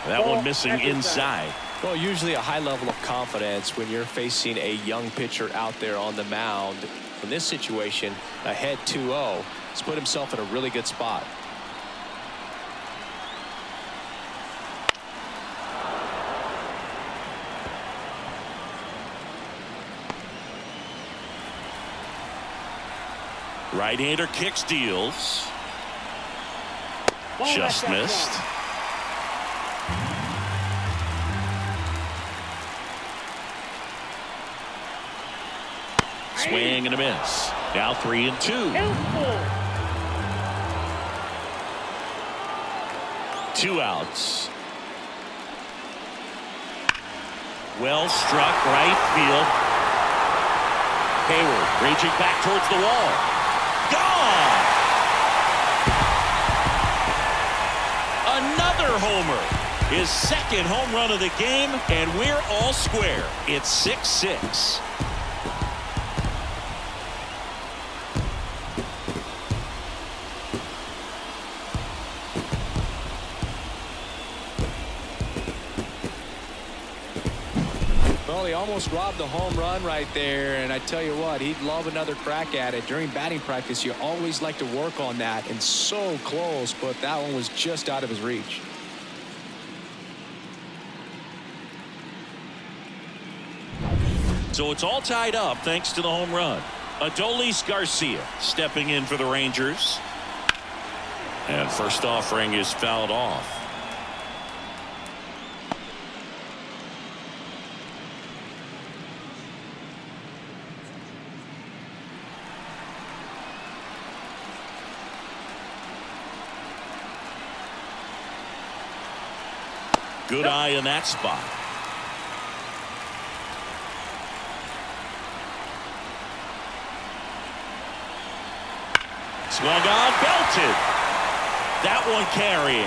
That one missing inside. Well, usually a high level of confidence when you're facing a young pitcher out there on the mound. In this situation, ahead 2-0, he's put himself in a really good spot. Right-hander kicks, deals. Just missed. Swing and a miss. Now 3-2. 2 outs. Well struck right field. Hayward reaching back towards the wall. Gone! Another homer. His second home run of the game, and we're all square. It's 6-6. Well, he almost robbed the home run right there, and I tell you what, he'd love another crack at it. During batting practice, you always like to work on that, and so close, but that one was just out of his reach. So it's all tied up thanks to the home run. Adolis Garcia stepping in for the Rangers. And first offering is fouled off. Good eye in that spot. Swung on, belted. That one carrying.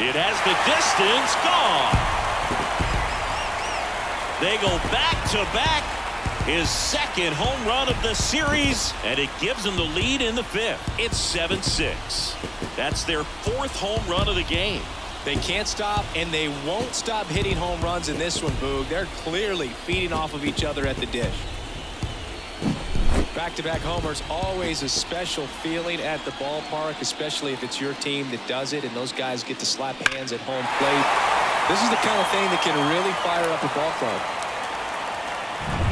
It has the distance, gone. They go back to back. His second home run of the series, and it gives them the lead in the fifth. It's 7-6. That's their fourth home run of the game. They can't stop, and they won't stop hitting home runs in this one, Boog. They're clearly feeding off of each other at the dish. Back-to-back homers, always a special feeling at the ballpark, especially if it's your team that does it, and those guys get to slap hands at home plate. This is the kind of thing that can really fire up a ball club.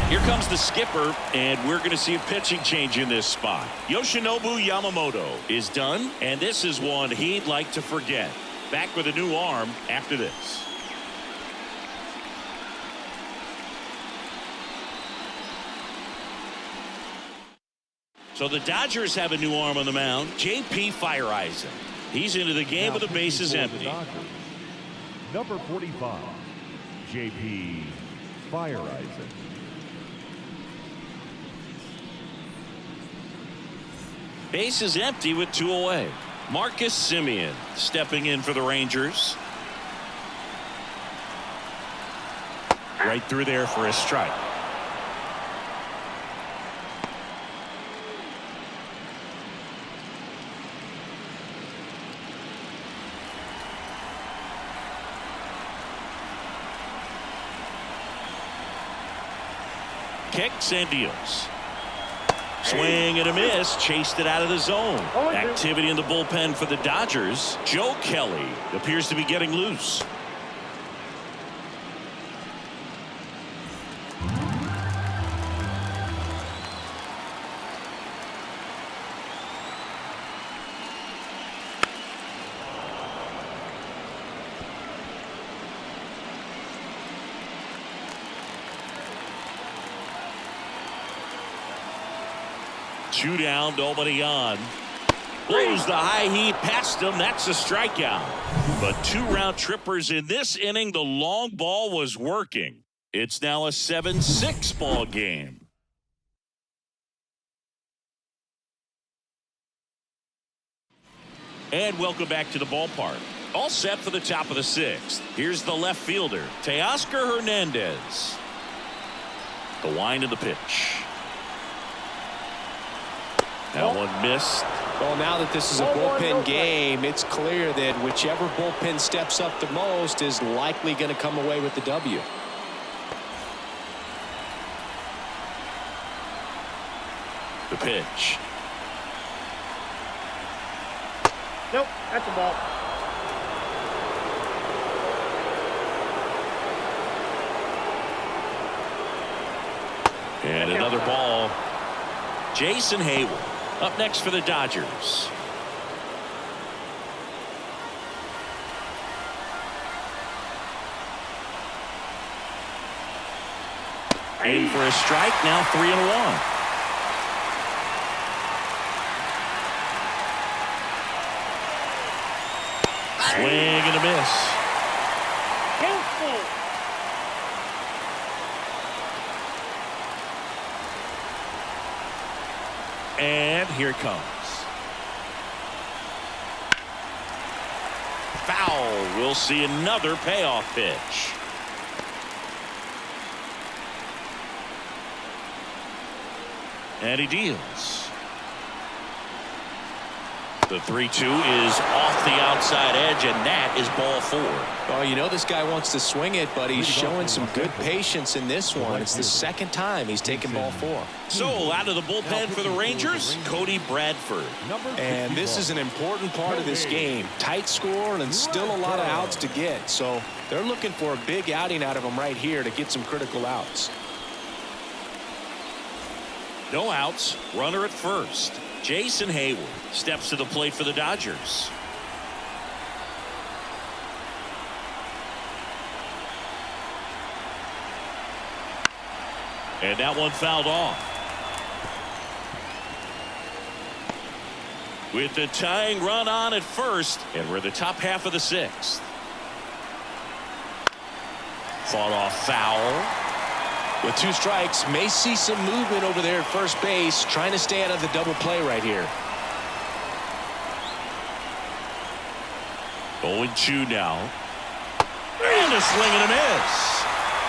Here comes the skipper, and we're going to see a pitching change in this spot. Yoshinobu Yamamoto is done, and this is one he'd like to forget. Back with a new arm after this. So the Dodgers have a new arm on the mound. J.P. Fireisen. He's into the game with the bases empty. Number 45, J.P. Fireisen. Base is empty with 2 away. Marcus Semien stepping in for the Rangers. Right through there for a strike. Kicks and deals. Swing and a miss, chased it out of the zone. Activity in the bullpen for the Dodgers. Joe Kelly appears to be getting loose. Two down, nobody on. Blows the high heat past him. That's a strikeout. But 2 round trippers in this inning. The long ball was working. It's now a 7-6 ball game. And welcome back to the ballpark. All set for the top of the 6th. Here's the left fielder, Teoscar Hernandez. The wind of the pitch. That one missed. Well, now that this is a bullpen game, it's clear that whichever bullpen steps up the most is likely going to come away with the W. The pitch. Nope, that's a ball. And another ball. Jason Hayward up next for the Dodgers. In for a strike, now 3-1. Swing and a miss. And here it comes. Foul. We'll see another payoff pitch. And he deals. The 3-2 is off the outside edge, and that is ball 4. Well, you know this guy wants to swing it, but he's showing some good patience in this one. It's the second time he's taken ball 4. So out of the bullpen for the Rangers, Cody Bradford. And this is an important part of this game. Tight score and still a lot of outs to get. So they're looking for a big outing out of him right here to get some critical outs. No outs, runner at first. Jason Hayward steps to the plate for the Dodgers. And that one fouled off. With the tying run on at first, and we're the top half of the sixth. Fought off foul. With 2 strikes, may see some movement over there at first base, trying to stay out of the double play right here. 0-2 now. And a swing and a miss.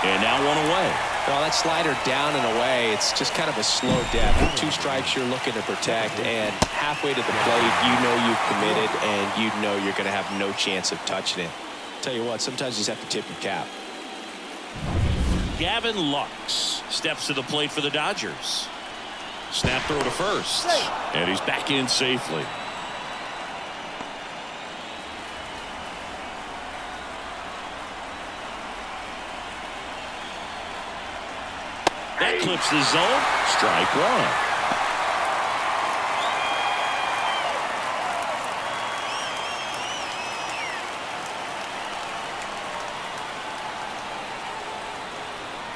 And now one away. Well, that slider down and away, it's just kind of a slow death. With 2 strikes, you're looking to protect, and halfway to the plate, you know you've committed, and you know you're going to have no chance of touching it. Tell you what, sometimes you just have to tip your cap. Gavin Lux steps to the plate for the Dodgers. Snap throw to first. And he's back in safely. That clips the zone. Strike one.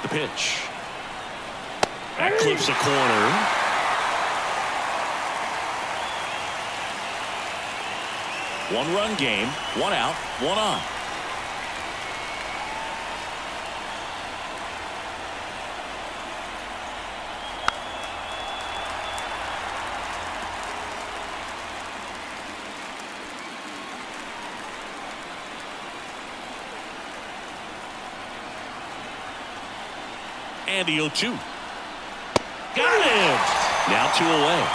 The pitch. That clips a corner. One-run game, 1 out, 1 on. And the 0-2. Got him. Now 2 away.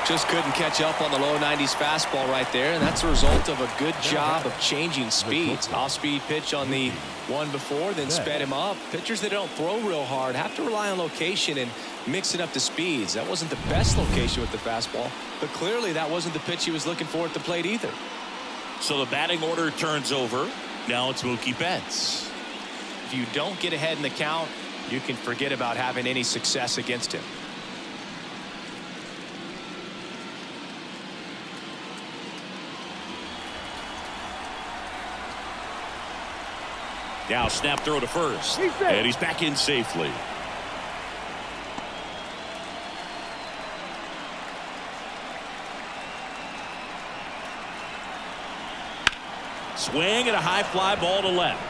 Just couldn't catch up on the low 90s fastball right there, and that's a result of a good job of changing speeds. Off-speed pitch on the one before, then sped him up. Pitchers that don't throw real hard have to rely on location and mix it up to speeds. That wasn't the best location with the fastball, but clearly that wasn't the pitch he was looking for at the plate either. So the batting order turns over. Now it's Mookie Betts. If you don't get ahead in the count, you can forget about having any success against him. Now snap throw to first. And he's back in safely. Swing and a high fly ball to left.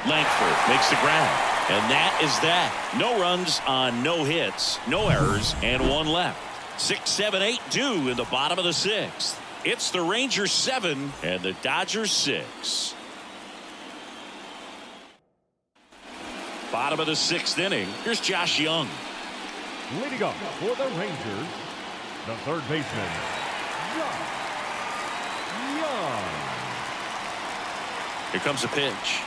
Langford makes the ground. And that is that. No runs on no hits, no errors, and 1 left. 6, 7, 8 due in the bottom of the 6th. It's the Rangers 7 and the Dodgers 6. Bottom of the 6th inning. Here's Josh Young. Leading up for the Rangers, the third baseman, Young. Here comes a pitch.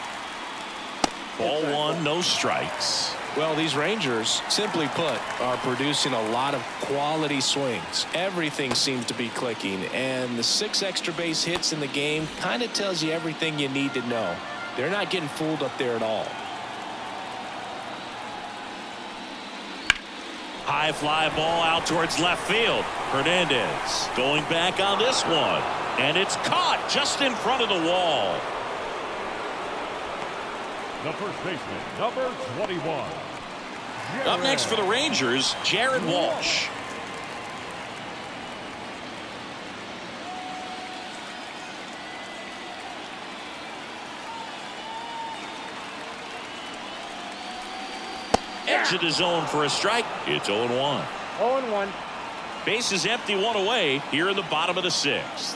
Ball 1, no strikes. Well, these Rangers, simply put, are producing a lot of quality swings. Everything seems to be clicking, and the 6 extra base hits in the game kind of tells you everything you need to know. They're not getting fooled up there at all. High fly ball out towards left field. Hernandez going back on this one. And it's caught just in front of the wall. The first baseman, number 21. Up next for the Rangers, Jared Walsh. Edge of the zone for a strike. It's 0-1. 0-1. Base is empty, 1 away here in the bottom of the 6th.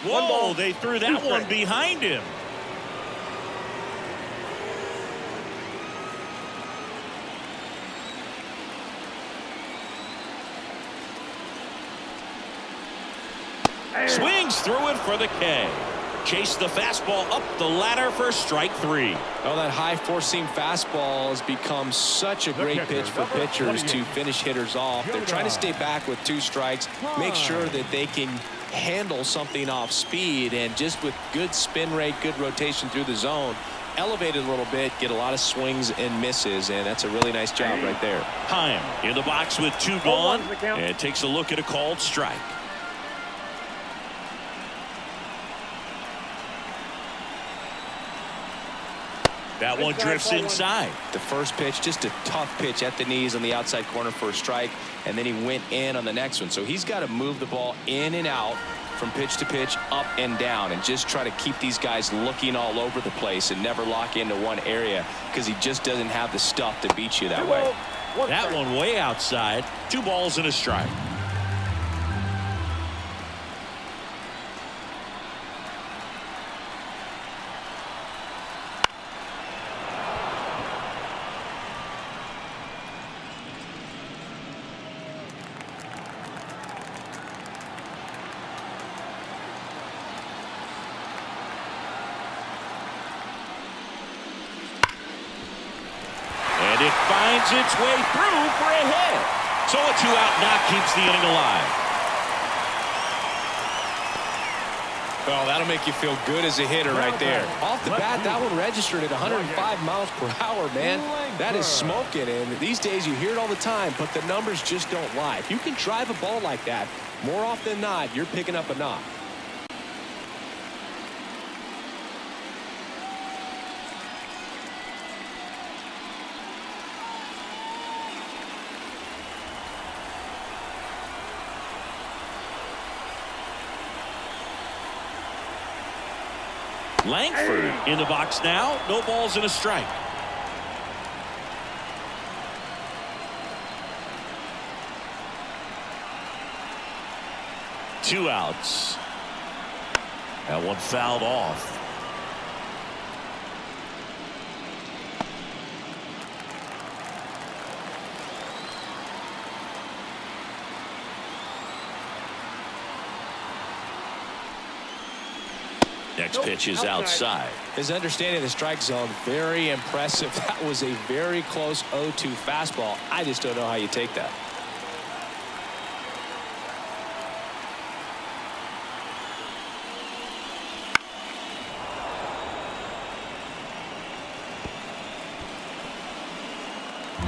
Whoa, they threw that one behind him. Swings through it for the K. Chase the fastball up the ladder for strike 3. Well, that high four-seam fastball has become such a great pitch for pitchers to finish hitters off. They're trying to stay back with 2 strikes, make sure that they can handle something off speed, and just with good spin rate, good rotation through the zone, elevate it a little bit, get a lot of swings and misses, and that's a really nice job right there. Heim in the box with 2 gone, and takes a look at a called strike. That one drifts inside. The first pitch, just a tough pitch at the knees on the outside corner for a strike, and then he went in on the next one. So he's got to move the ball in and out from pitch to pitch, up and down, and just try to keep these guys looking all over the place and never lock into one area, because he just doesn't have the stuff to beat you that way. That one way outside. 2 balls and a strike. Finds its way through for a hit. So a 2-out knock keeps the inning alive. Well, that'll make you feel good as a hitter right there. Off the bat, that one registered at 105 miles per hour, man. That is smoking, and these days you hear it all the time, but the numbers just don't lie. If you can drive a ball like that, more often than not, you're picking up a knock. Langford in the box now. No balls and a strike. Two outs. That one fouled off. Next pitch is outside. His understanding of the strike zone, very impressive. That was a very close 0-2 fastball. I just don't know how you take that.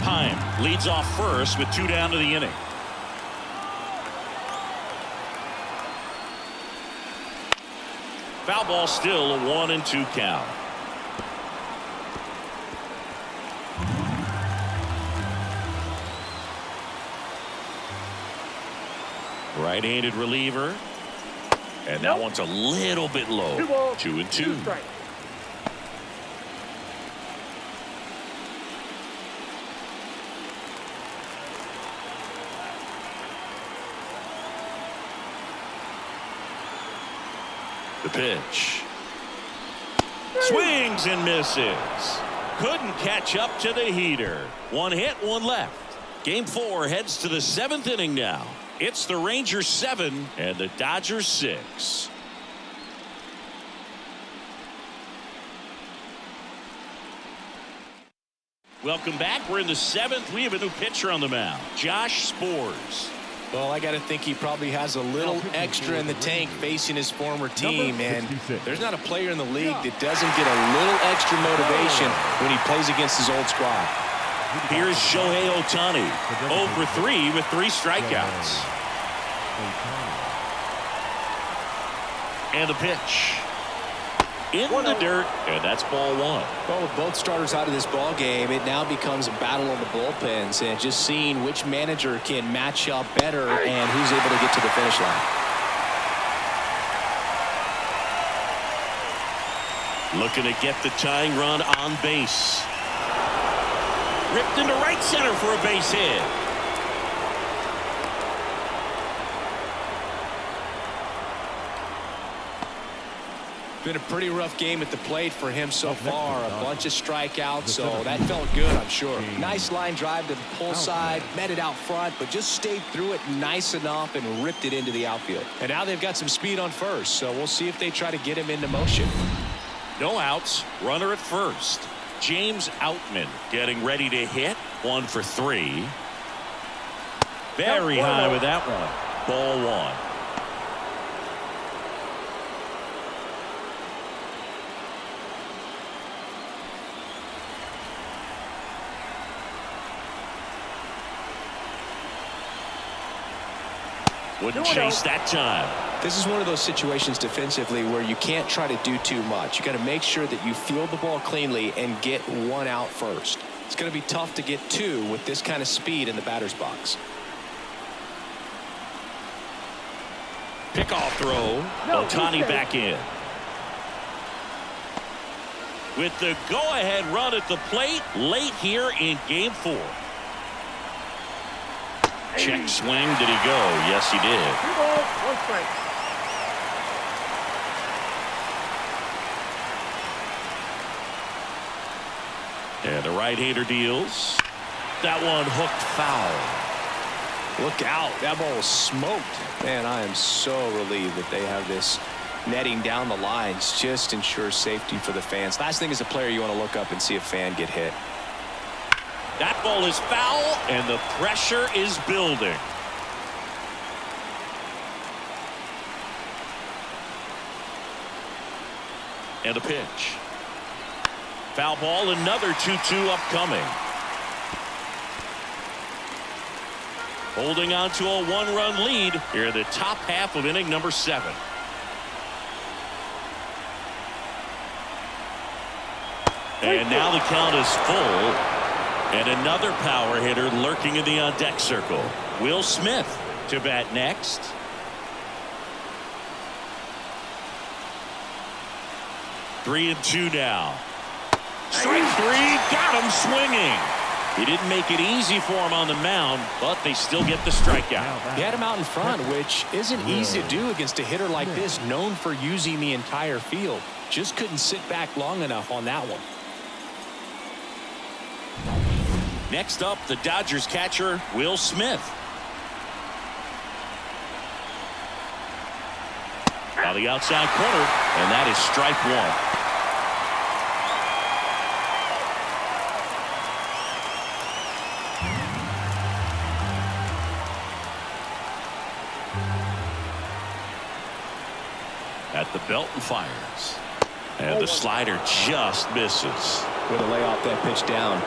Heim leads off first with 2 down to the inning. Foul ball, still a 1-2 count. Right-handed reliever. And that one's a little bit low. 2-2. The pitch. Swings and misses. Couldn't catch up to the heater. 1 hit, 1 left. Game 4 heads to the 7th inning now. It's the Rangers 7 and the Dodgers 6. Welcome back. We're in the 7th. We have a new pitcher on the mound. Josh Sborz. Well, I got to think he probably has a little extra in the tank facing his former team, and there's not a player in the league that doesn't get a little extra motivation when he plays against his old squad. Here's Shohei Ohtani, 0 for 3 with 3 strikeouts. And the pitch. In the dirt, and that's ball 1. Well, with both starters out of this ball game, it now becomes a battle of the bullpens, and just seeing which manager can match up better and who's able to get to the finish line. Looking to get the tying run on base. Ripped into right center for a base hit. Been a pretty rough game at the plate for him so far. A bunch of strikeouts, so that felt good, I'm sure. Nice line drive to the pull side, met it out front, but just stayed through it nice enough and ripped it into the outfield. And now they've got some speed on first, so we'll see if they try to get him into motion. No outs, runner at first. James Outman getting ready to hit. 1 for 3. Very high with that one. Ball 1. Wouldn't chase that time. This is one of those situations defensively where you can't try to do too much. You got to make sure that you field the ball cleanly and get 1 out first. It's going to be tough to get 2 with this kind of speed in the batter's box. Pickoff throw. Ohtani back in. With the go-ahead run at the plate late here in Game 4. Check swing. Did he go? Yes, he did. 2 balls, 1 strike. And the right-hander deals. That one hooked foul. Look out. That ball was smoked. Man, I am so relieved that they have this netting down the lines. Just ensures safety for the fans. Last thing as a player, you want to look up and see a fan get hit. That ball is foul, and the pressure is building. And a pitch. Foul ball, another 2-2 upcoming. Holding on to a 1-run lead here in the top half of inning number 7. And now the count is full. And another power hitter lurking in the on-deck circle. Will Smith to bat next. Three and 2 now. Strike 3, got him swinging. He didn't make it easy for him on the mound, but they still get the strikeout. He had him out in front, which isn't easy to do against a hitter like this, known for using the entire field. Just couldn't sit back long enough on that one. Next up, the Dodgers catcher, Will Smith. Now the outside corner, and that is strike 1. At the belt and fires. And the slider just misses. Way to lay off that pitch down.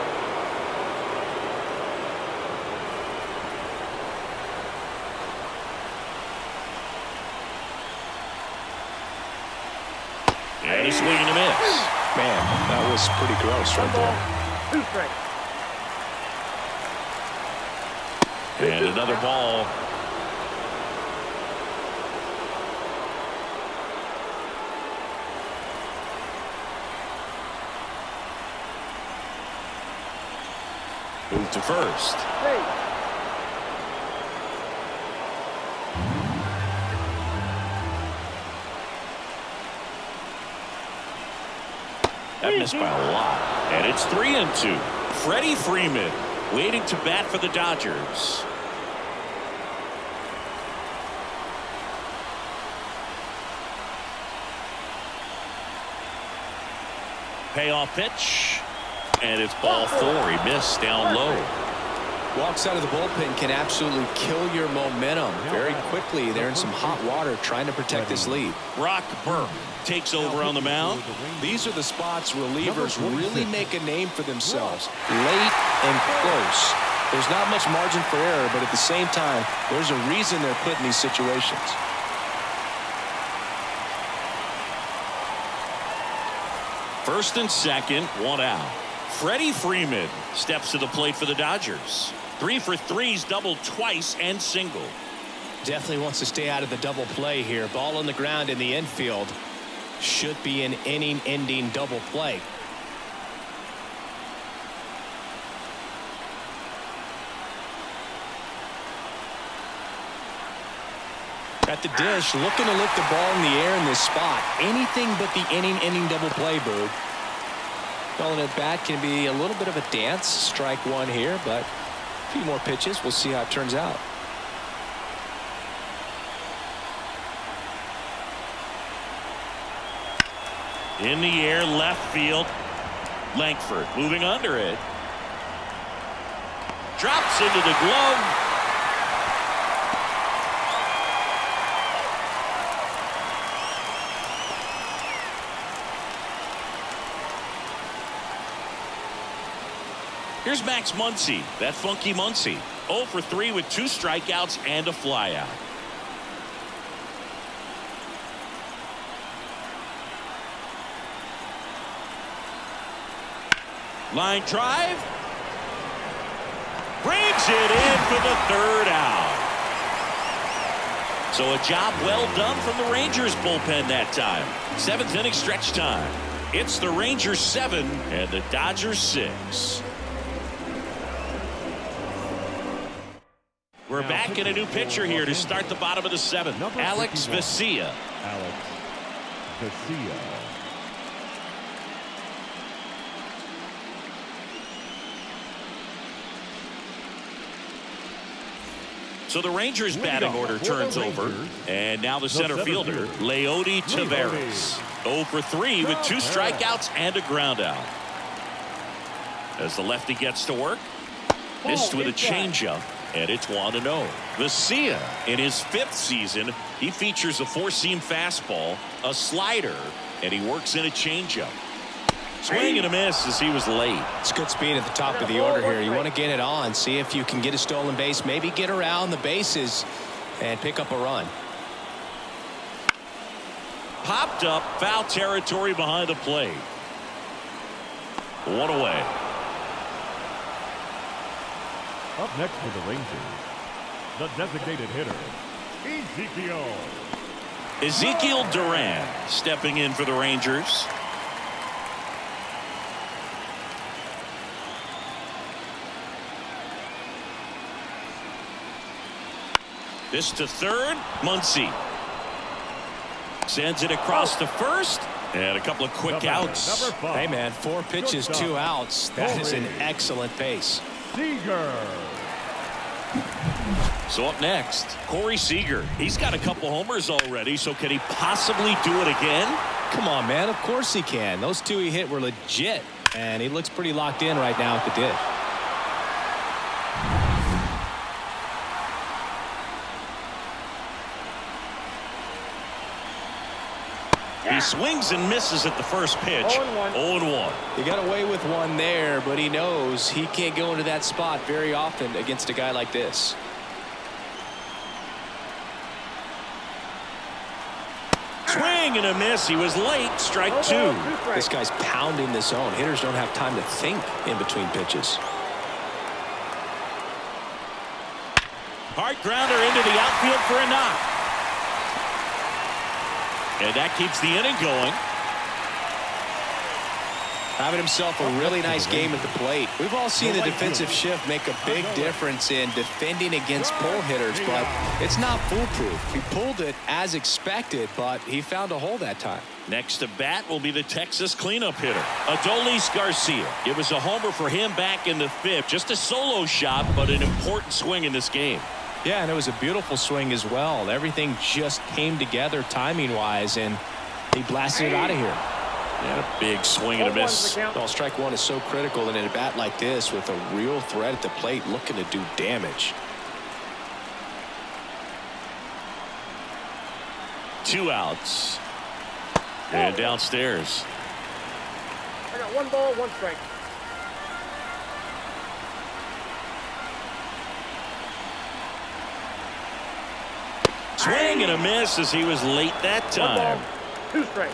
And a swing and a miss. Man, that was pretty gross right there. 2 strikes. And another ball. Move to first. That missed by a lot. And it's 3 and 2. Freddie Freeman waiting to bat for the Dodgers. Payoff pitch. And it's ball 4. He missed down low. Walks out of the bullpen can absolutely kill your momentum very quickly. They're in some hot water trying to protect this lead. Brock Burke takes over on the mound. These are the spots relievers really make a name for themselves. Late and close. There's not much margin for error, but at the same time, there's a reason they're put in these situations. First and second, 1 out. Freddie Freeman steps to the plate for the Dodgers. 3 for 3's doubled twice and single. Definitely wants to stay out of the double play here. Ball on the ground in the infield. Should be an inning-ending double play. At the dish, looking to lift the ball in the air in this spot. Anything but the inning double play, Boog. Calling it back can be a little bit of a dance. Strike one here, but a few more pitches. We'll see how it turns out. In the air, left field. Langford moving under it. Drops into the glove. Here's Max Muncy, that funky Muncy. 0 for 3 with 2 strikeouts and a flyout. Line drive. Brings it in for the 3rd out. So a job well done from the Rangers bullpen that time. 7th inning stretch time. It's the Rangers 7 and the Dodgers 6. We're back in a new pitcher here to start the bottom of the 7th. Alex Vesia. Alex Vesia. So the Rangers batting order turns over, and now the center fielder, Leody Taveras. 0 for 3 with 2 strikeouts and a ground out. As the lefty gets to work, missed with a changeup, and it's 1-0. Vesia, in his 5th season, he features a 4-seam fastball, a slider, and he works in a changeup. Swing and a miss as he was late. It's good speed at the top of the order here. You want to get it on, see if you can get a stolen base, maybe get around the bases and pick up a run. Popped up, foul territory behind the plate. 1 away. Up next for the Rangers, the designated hitter, Ezekiel Duran stepping in for the Rangers. This to third. Muncy sends it across to first, and a couple of quick outs. Hey man, 4 pitches, 2 outs. That is an excellent pace. Seager. So up next, Corey Seager. He's got a couple homers already, so can he possibly do it again? Come on, man. Of course he can. Those 2 he hit were legit, and he looks pretty locked in right now at the dish. He swings and misses at the first pitch. 0-1. He got away with one there, but he knows he can't go into that spot very often against a guy like this. Swing and a miss. He was late. Strike 2. This guy's pounding the zone. Hitters don't have time to think in between pitches. Hard grounder into the outfield for a knock. And that keeps the inning going. Having himself a really nice game at the plate. We've all seen the defensive shift make a big difference in defending against pull hitters, but it's not foolproof. He pulled it as expected, but he found a hole that time. Next to bat will be the Texas cleanup hitter, Adolis Garcia. It was a homer for him back in the 5th. Just a solo shot, but an important swing in this game. Yeah, and it was a beautiful swing as well. Everything just came together timing-wise, and he blasted it out of here. And a big swing and a miss. Well, strike 1 is so critical in a bat like this with a real threat at the plate looking to do damage. 2 outs. And downstairs. I got 1 ball, 1 strike. Swing and a miss as he was late that time. 1 ball, 2 strikes.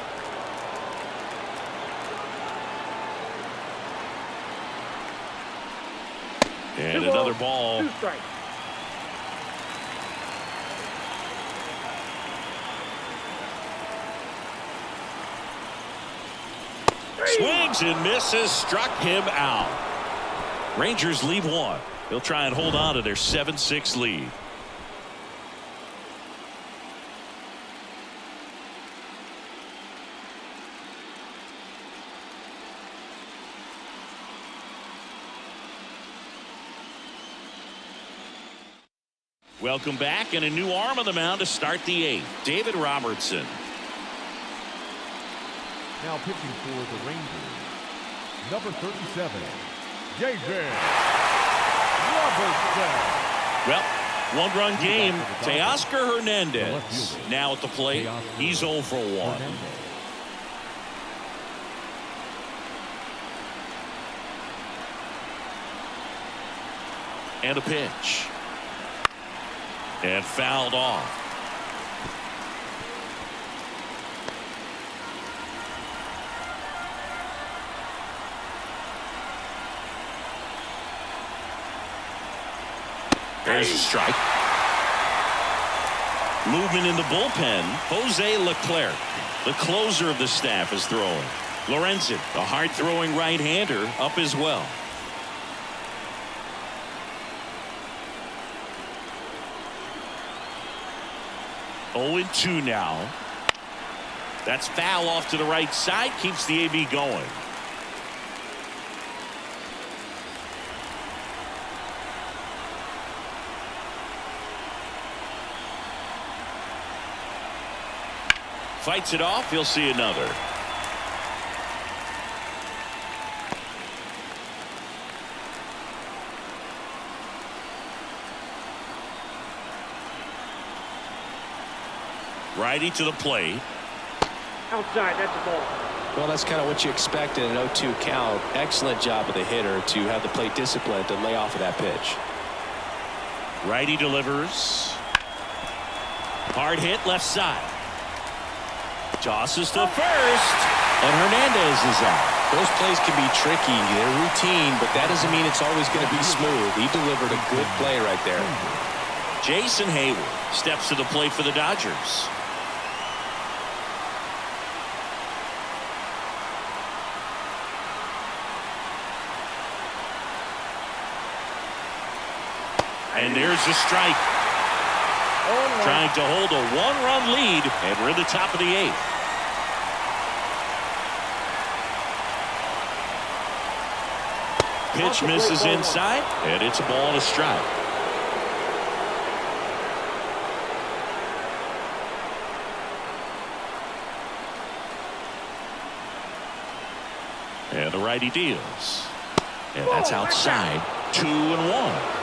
And another ball. 2 strikes. Swings and misses, struck him out. Rangers lead 1. They'll try and hold on to their 7-6 lead. Welcome back, and a new arm on the mound to start the 8th. David Robertson. Now pitching for the Rangers, number 37, David Robertson. Well, one-run game. Teoscar Hernandez now at the plate. He's 0 for 1. And a pitch. And fouled off. There's a strike. Movement in the bullpen. Jose Leclerc, the closer of the staff, is throwing. Lorenzen, the hard-throwing right-hander, up as well. Oh, 2 now. That's foul off to the right side. Keeps the AB going. Fights it off. He'll see another. Righty to the plate. Outside, that's a ball. Well, that's kind of what you expect in an 0-2 count. Excellent job of the hitter to have the plate discipline to lay off of that pitch. Righty delivers. Hard hit left side. Tosses to first. And Hernandez is out. Those plays can be tricky. They're routine, but that doesn't mean it's always going to be smooth. He delivered a good play right there. Jason Hayward steps to the plate for the Dodgers. And there's a strike. Trying to hold a 1-run lead, and we're at the top of the 8th. Pitch misses inside, and it's a ball and a strike. And the righty deals. And that's outside. 2-1.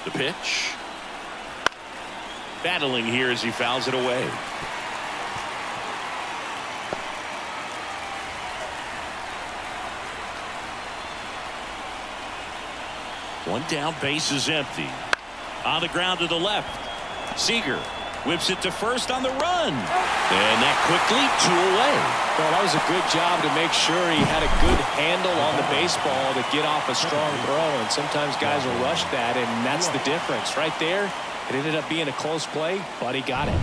The pitch. Battling here as he fouls it away. One down, base is empty. On the ground to the left. Seager whips it to first on the run. And that quickly 2 away. Well, that was a good job to make sure he had a good handle on the baseball to get off a strong throw. And sometimes guys will rush that, and that's the difference. Right there, it ended up being a close play, but he got it.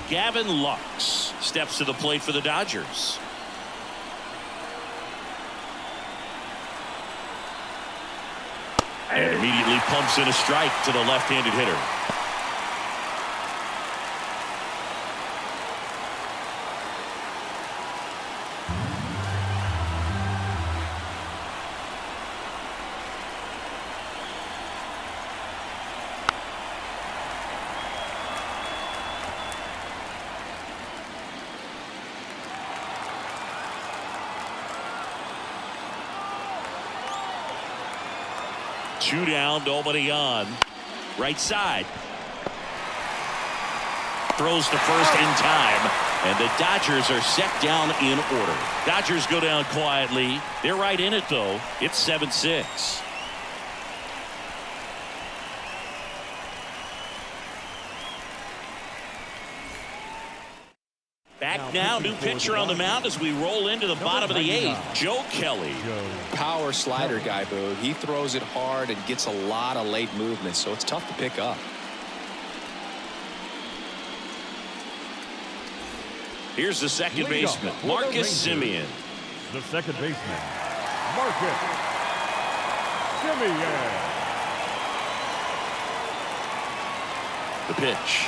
Gavin Lux steps to the plate for the Dodgers. And immediately pumps in a strike to the left-handed hitter. Two down, nobody on. Right side. Throws to first in time. And the Dodgers are set down in order. Dodgers go down quietly. They're right in it, though. It's 7-6. Back now, new pitcher on the mound as we roll into the bottom of the 8th. Joe Kelly. Power slider guy, Boog. He throws it hard and gets a lot of late movement, so it's tough to pick up. Here's the second baseman, Marcus Semien. The second baseman, Marcus Circuit. Simeon. The pitch.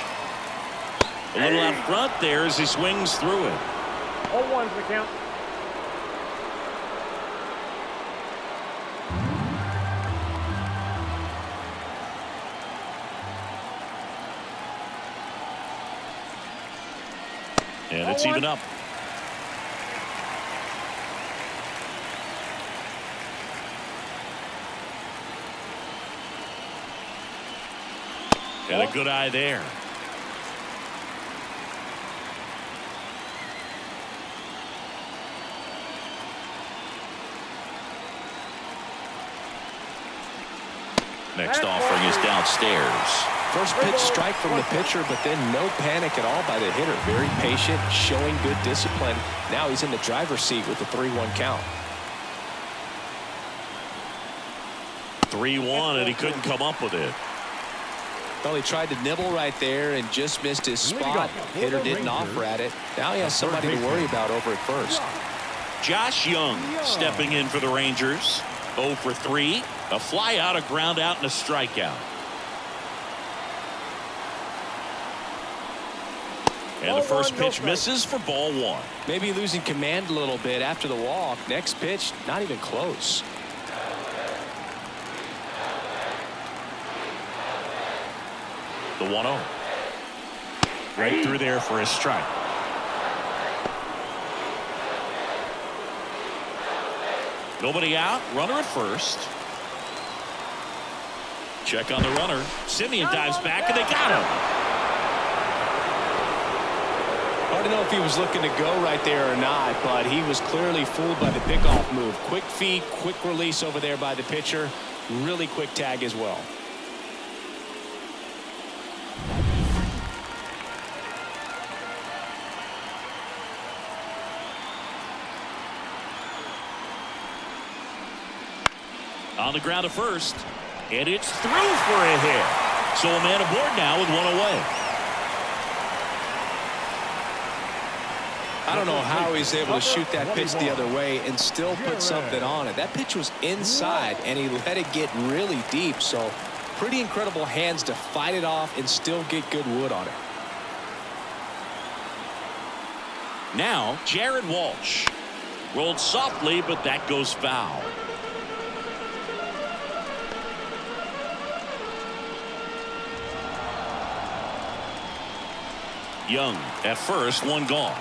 A little out front there as he swings through it. 0-1 for the count. And it's even up. Got a good eye there. Next offering is downstairs. First pitch strike from the pitcher, but then no panic at all by the hitter. Very patient, showing good discipline. Now he's in the driver's seat with the 3-1 count. 3-1, and he couldn't come up with it. Well, he tried to nibble right there and just missed his spot. Hitter didn't offer at it. Now he has somebody to worry about over at first. Josh Young stepping in for the Rangers. 0 for 3. A fly out, a ground out, and a strikeout. And the first pitch misses for ball 1. Maybe losing command a little bit after the walk. Next pitch, not even close. The 1-0. Right through there for a strike. Nobody out. Runner at first. Check on the runner. Simeon dives back, and they got him. Hard to know if he was looking to go right there or not, but he was clearly fooled by the pickoff move. Quick feet, quick release over there by the pitcher. Really quick tag as well. On the ground to first, and it's through for a hit. So a man aboard now with 1 away. I don't know how he's able to shoot that pitch the other way and still put something on it. That pitch was inside, and he let it get really deep. So pretty incredible hands to fight it off and still get good wood on it. Now, Jared Walsh. Rolled softly, but that goes foul. Young at first, 1 gone.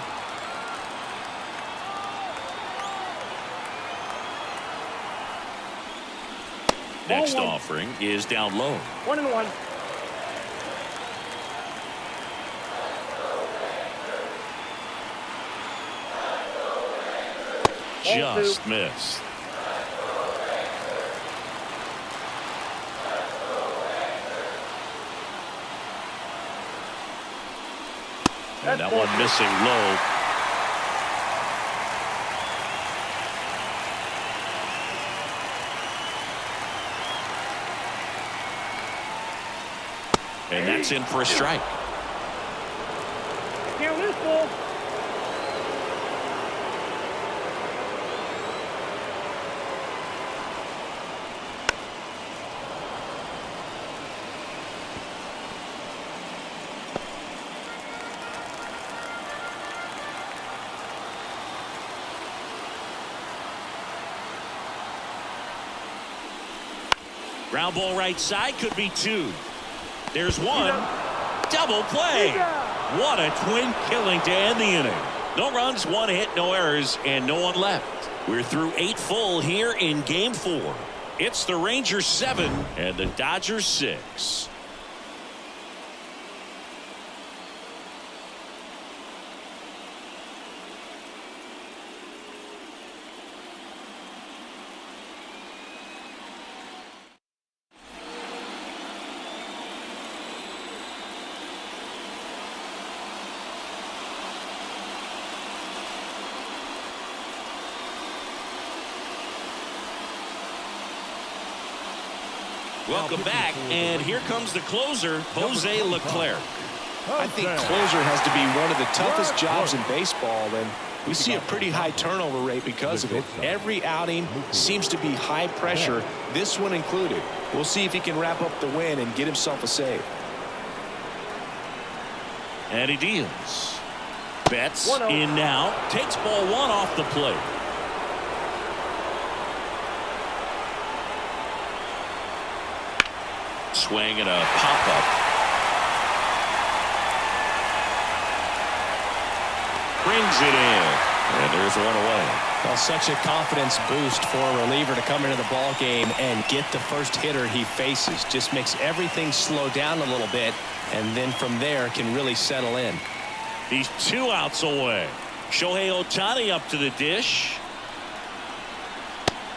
Next offering is down low. 1-1. Just missed. And that one missing low. And that's in for a strike. Can't lose, ball. Ground ball right side, could be 2. There's 1. Double play. What a twin killing to end the inning. No runs, 1 hit, no errors, and no one left. We're through 8 full here in game 4. It's the Rangers 7 and the Dodgers 6. Welcome back, and here comes the closer, Jose Leclerc. I think closer has to be one of the toughest jobs in baseball, and We see a pretty high turnover rate because of it. Every outing seems to be high pressure, this one included. We'll see if he can wrap up the win and get himself a save. And he deals. Betts in now. Takes ball one off the plate. Swing and a pop-up. Brings it in. And there's one away. Well, such a confidence boost for a reliever to come into the ball game and get the first hitter he faces. Just makes everything slow down a little bit, and then from there can really settle in. He's 2 outs away. Shohei Ohtani up to the dish.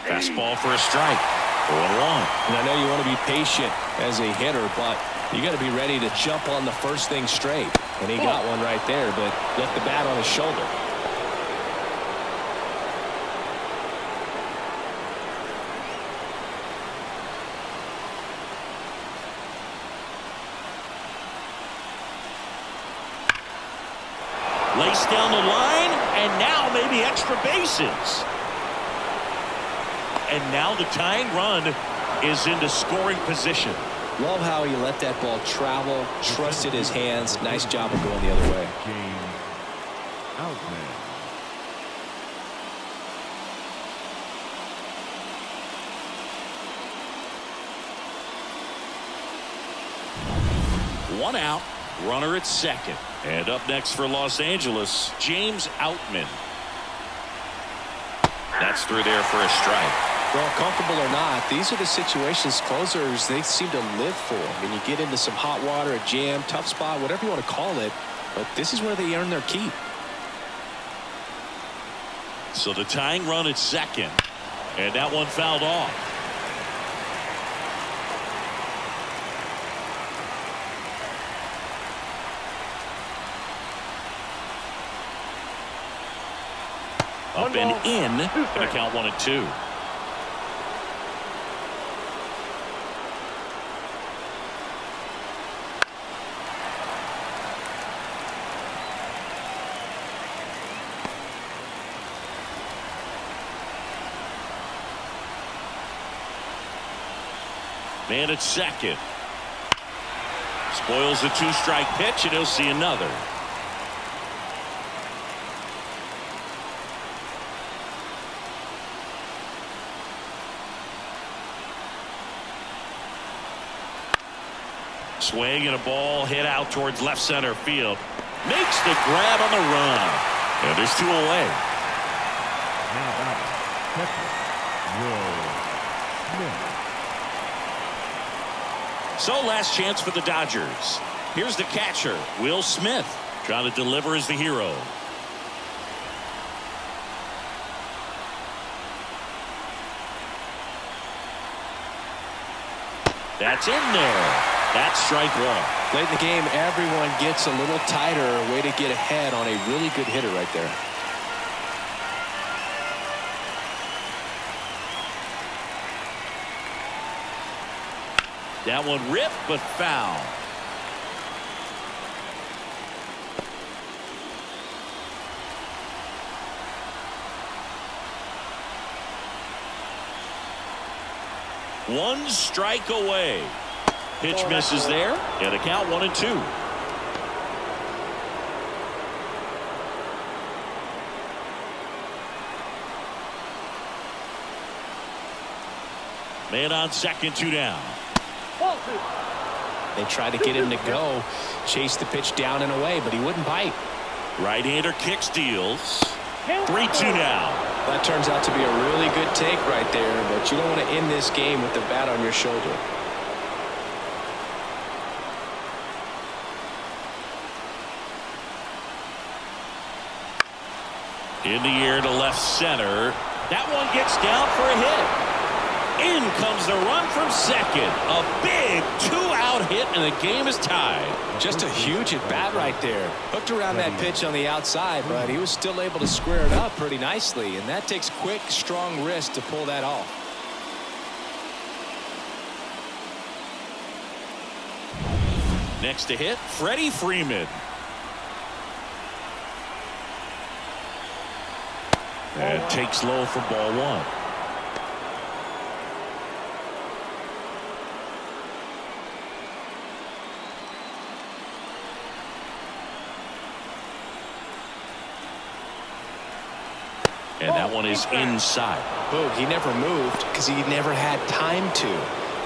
Fastball for a strike. 0-1. And I know you want to be patient as a hitter, but you got to be ready to jump on the first thing straight. And he got one right there, but left the bat on his shoulder. Lace down the line, and now maybe extra bases. And now the tying run is into scoring position. Love how he let that ball travel, trusted his hands. Nice job of going the other way. James Outman. One out, runner at second. And up next for Los Angeles, James Outman. That's through there for a strike. Well, comfortable or not, these are the situations closers they seem to live for. I mean, you get into some hot water, a jam, tough spot, whatever you want to call it, but this is where they earn their keep. So the tying run at second, and that one fouled off. Up and in, going to count 1-2. Man at second. Spoils the 2-strike pitch, and he'll see another. Swing and a ball hit out towards left center field. Makes the grab on the run. And there's 2 away. Now batting, catcher, Will Smith. So last chance for the Dodgers. Here's the catcher, Will Smith, trying to deliver as the hero. That's in there. That's strike one. Late in the game, everyone gets a little tighter. A way to get ahead on a really good hitter right there. That one ripped, but foul. One strike away. Pitch misses there, and a count 1-2. Man on second, 2 down. They tried to get him to go, chase the pitch down and away, but he wouldn't bite. Right-hander kick steals. 3-2 now. That turns out to be a really good take right there, but you don't want to end this game with the bat on your shoulder. In the air to left center. That one gets down for a hit. In comes the run from second. A big 2-out hit, and the game is tied. Just a huge at bat right there. Hooked around that pitch on the outside, but he was still able to square it up pretty nicely, and that takes quick, strong wrist to pull that off. Next to hit, Freddie Freeman. And takes low for ball one. And that one is inside. Boog, he never moved because he never had time to.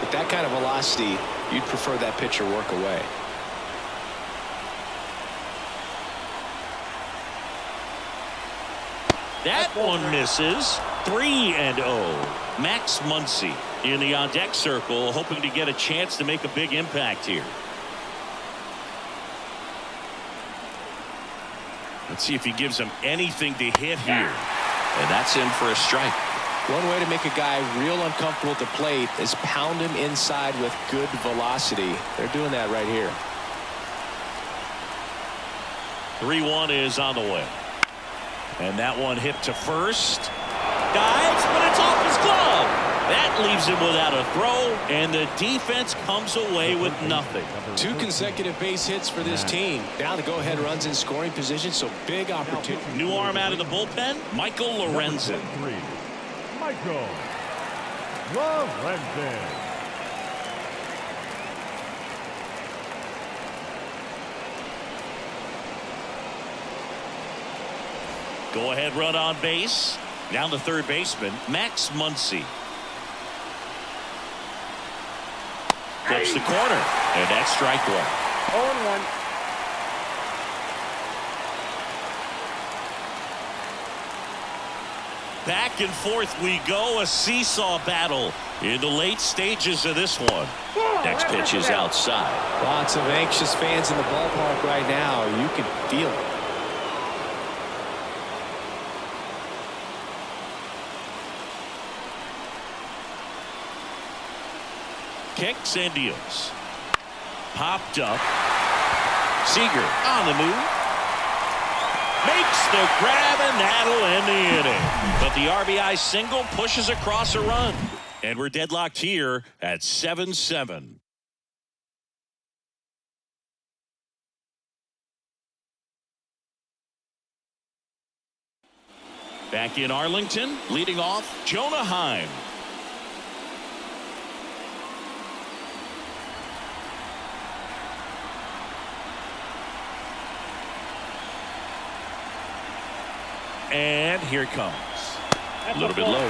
With that kind of velocity, you'd prefer that pitcher work away. That one misses. 3-0. Max Muncy in the on-deck circle, hoping to get a chance to make a big impact here. Let's see if he gives him anything to hit here. And that's in for a strike. One way to make a guy real uncomfortable at the plate is pound him inside with good velocity. They're doing that right here. 3-1 is on the way. And that one hit to first. Dives, but it's off his glove. That leaves him without a throw, and the defense comes away with nothing. 2 consecutive base hits for this team. Now the go-ahead runs in scoring position, so big opportunity. New arm out of the bullpen, Michael Lorenzen. Michael Lorenzen. Go-ahead run on base. Down to third baseman, Max Muncy. Flips the corner, and that's strike one. 0-1. Back and forth we go, a seesaw battle in the late stages of this one. Next pitch is outside. Lots of anxious fans in the ballpark right now. You can feel it. Kicks and deals. Popped up. Seager on the move. Makes the grab, and that'll end the inning. But the RBI single pushes across a run. And we're deadlocked here at 7-7. Back in Arlington, leading off, Jonah Heim. And here it comes. A little bit low.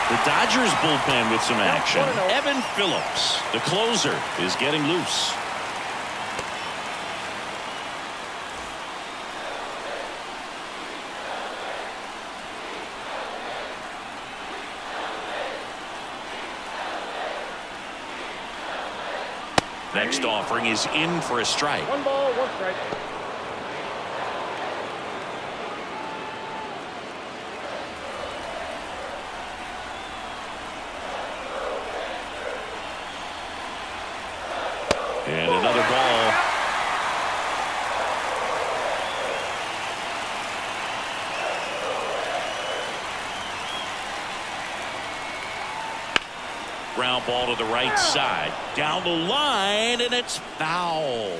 The Dodgers bullpen with some action. Evan Phillips, the closer, is getting loose. Next offering is in for a strike. 1 ball, 1 strike. And another ball. Ground ball to the right side. Down the line, and it's foul.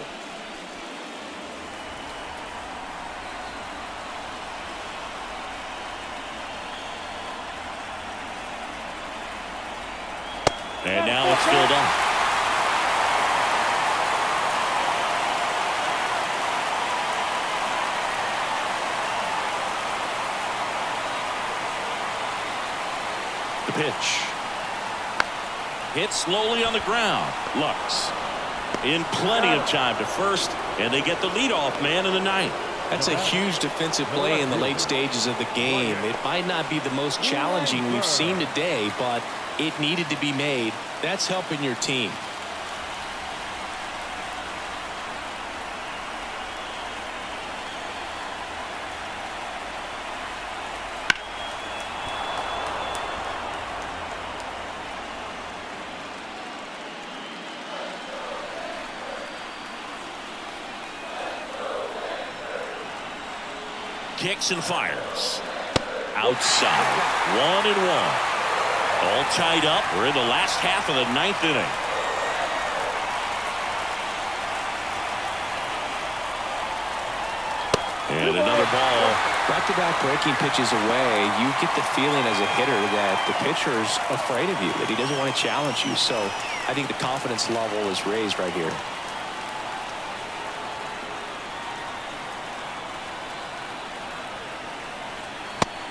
And now it's filled up. The pitch. Hit slowly on the ground. Lux in plenty of time to first, and they get the leadoff man in the ninth. That's a huge defensive play in the late stages of the game. It might not be the most challenging we've seen today, but it needed to be made. That's helping your team. Kicks and fires. Outside. 1-1. All tied up. We're in the last half of the ninth inning. And another ball. Back-to-back breaking pitches away, you get the feeling as a hitter that the pitcher's afraid of you, that he doesn't want to challenge you. So I think the confidence level is raised right here.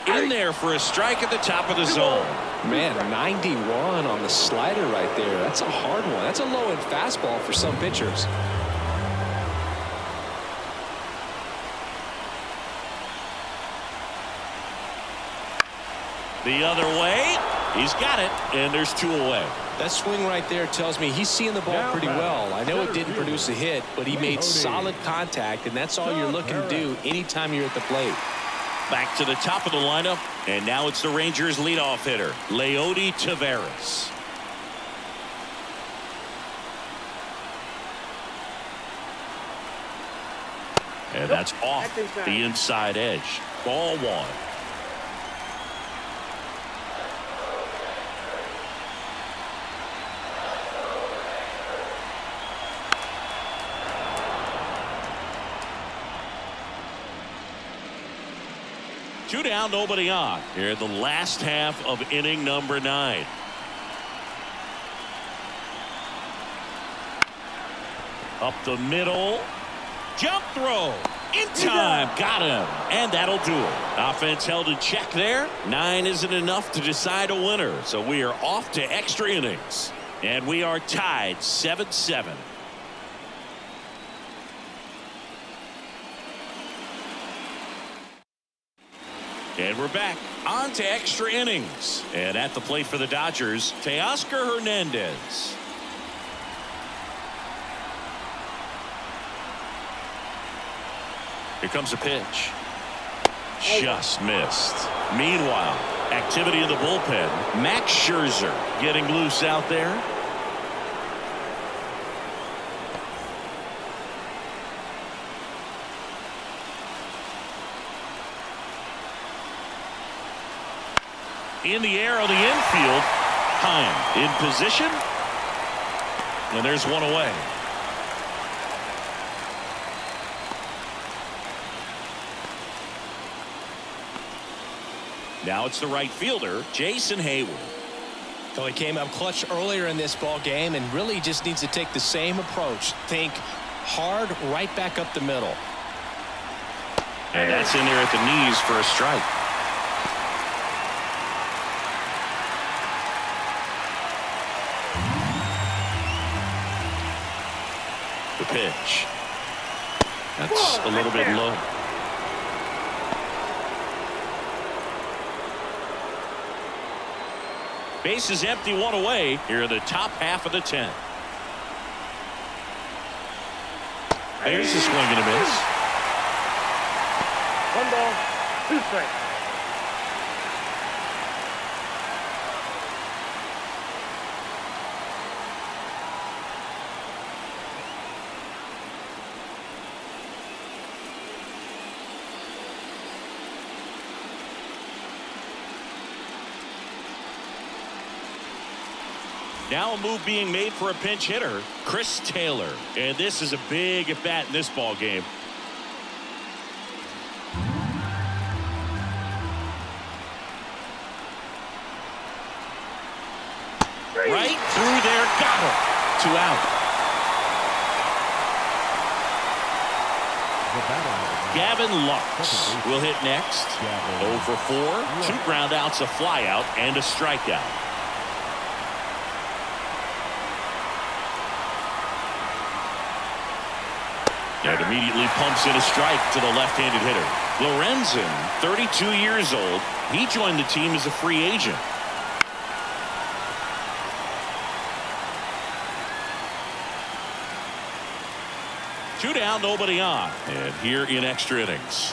In there for a strike at the top of the zone. Man, 91 on the slider right there. That's a hard one. That's a low-end fastball for some pitchers. The other way. He's got it, and there's 2 away. That swing right there tells me he's seeing the ball pretty well. I know it didn't produce a hit, but he made solid contact, and that's all you're looking to do anytime you're at the plate. Back to the top of the lineup, and now it's the Rangers leadoff hitter, Leody Taveras. And that's off the inside edge. Ball 1. Two down, nobody on. Here in the last half of inning number 9. Up the middle. Jump throw. In time. Got him. And that'll do it. Offense held in check there. 9 isn't enough to decide a winner. So we are off to extra innings. And we are tied 7-7. And we're back on to extra innings. And at the plate for the Dodgers, Teoscar Hernandez. Here comes a pitch. Just missed. Meanwhile, activity in the bullpen. Max Scherzer getting loose out there. In the air on the infield. Heim in position. And there's 1 away. Now it's the right fielder, Jason Hayward. So he came up clutch earlier in this ball game and really just needs to take the same approach. Think hard right back up the middle. And that's in there at the knees for a strike. The pitch. That's a little bit low. Base is empty, 1 away. Here in the top half of the 10th. There's a swing and a miss. 1 ball, 2 strikes. Now a move being made for a pinch hitter, Chris Taylor. And this is a big at bat in this ball game. Right through there, got him. 2 out. Gavin Lux will hit next. 0 for 4, 2 ground outs, a fly out, and a strikeout. And immediately pumps in a strike to the left-handed hitter. Lorenzen, 32 years old. He joined the team as a free agent. Two down, nobody on. And here in extra innings.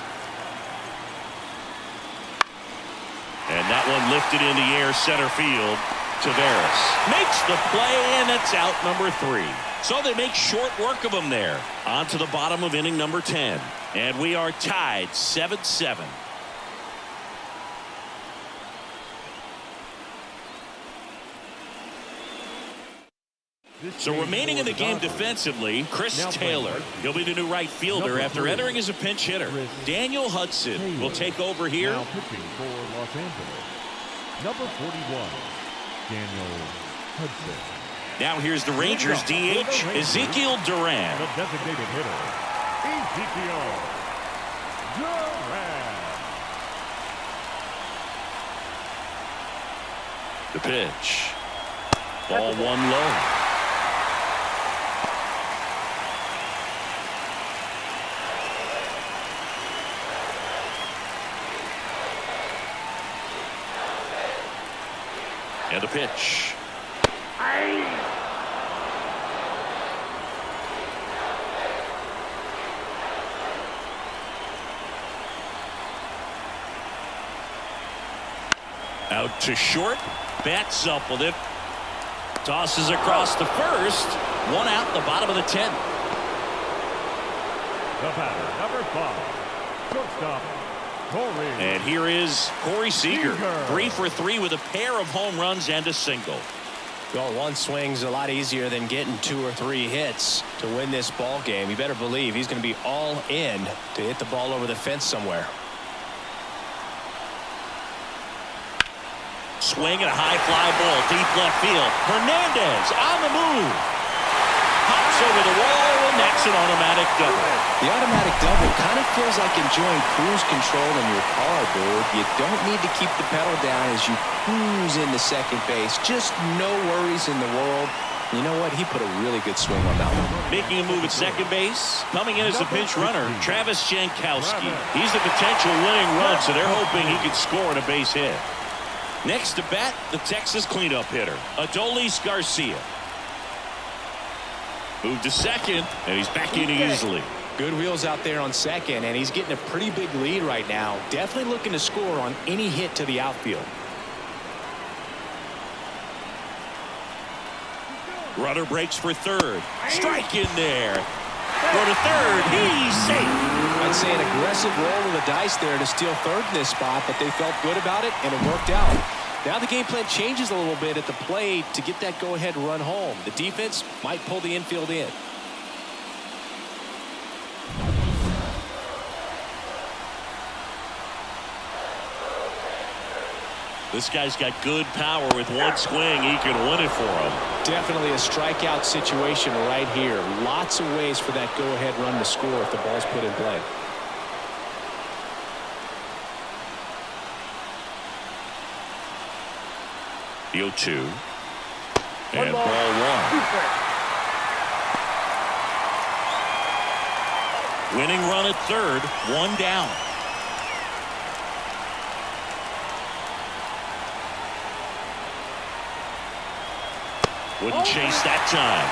And that one lifted in the air, center field. Taveras makes the play, and it's out number 3. So they make short work of him there. On to the bottom of inning number 10. And we are tied 7-7. So remaining in the game defensively, Chris Taylor. He'll be the new right fielder after entering as a pinch hitter. Daniel Hudson will take over here. Now pitching for Los Angeles, number 41, Daniel Hudson. Now here's the Rangers DH, Ezekiel Duran. The designated hitter, Ezekiel Duran. The pitch. Ball one low. And the pitch. Out to short. Bats up with it. Tosses across to first. One out, the bottom of the 10th. The batter, number 5, shortstop, Corey. And here is Corey Seager. Seager. 3 for 3 with a pair of home runs and a single. Well, one swing's a lot easier than getting 2 or 3 hits to win this ball game. You better believe he's going to be all in to hit the ball over the fence somewhere. Swing and a high fly ball deep left field. Hernandez on the move. Hops over the wall, and that's an automatic double. The automatic double kind of feels like enjoying cruise control in your car, dude. You don't need to keep the pedal down as you cruise into second base. Just no worries in the world. You know what? He put a really good swing on that one. Making a move at second base. Coming in as the pinch runner, Travis Jankowski. He's the potential winning run, so they're hoping he can score on a base hit. Next to bat, the Texas cleanup hitter, Adolis Garcia. Moved to second, and he's back in easily. Good wheels out there on second, and he's getting a pretty big lead right now. Definitely looking to score on any hit to the outfield. Runner breaks for third. Strike in there. Go to third. He's safe. I'd say an aggressive roll of the dice there to steal third in this spot, but they felt good about it, and it worked out. Now the game plan changes a little bit at the plate to get that go-ahead run home. The defense might pull the infield in. This guy's got good power. With one swing, he can win it for him. Definitely a strikeout situation right here. Lots of ways for that go-ahead run to score if the ball's put in play. The 0-2. And ball one. Winning run at third. One down. Wouldn't chase that time.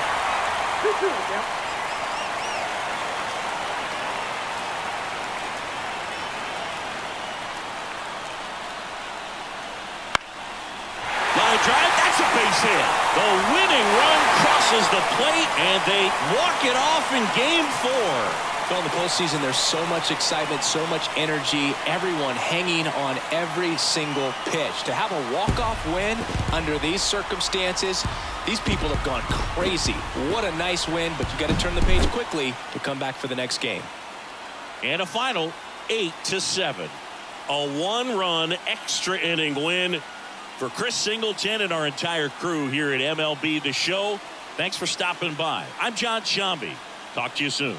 Line drive, that's a base hit. The winning run crosses the plate, and they walk it off in game 4. Well, in the postseason, there's so much excitement, so much energy, everyone hanging on every single pitch. To have a walk-off win under these circumstances, these people have gone crazy. What a nice win, but you got to turn the page quickly to come back for the next game. And a final 8-7. A one-run extra inning win for Chris Singleton and our entire crew here at MLB The Show. Thanks for stopping by. I'm John Shambi. Talk to you soon.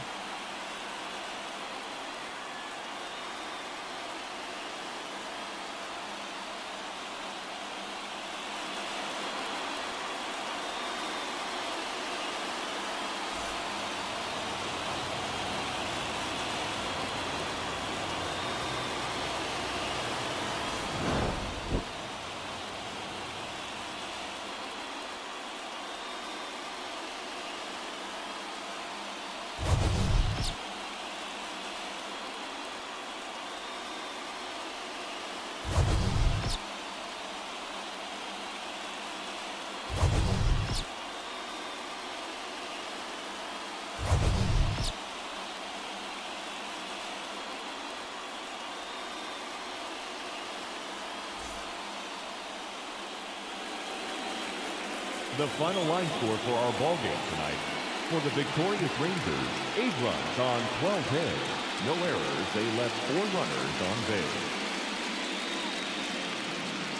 The final line score for our ball game tonight. For the victorious Rangers, 8 runs on 12 hits. No errors. They left 4 runners on base.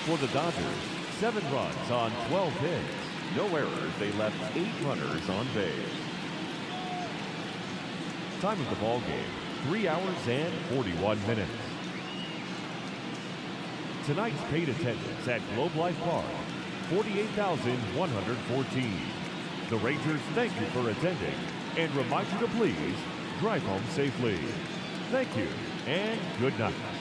For the Dodgers, 7 runs on 12 hits. No errors. They left 8 runners on base. Time of the ball game, 3 hours and 41 minutes. Tonight's paid attendance at Globe Life Park, 48,114. The Rangers thank you for attending and remind you to please drive home safely. Thank you and good night.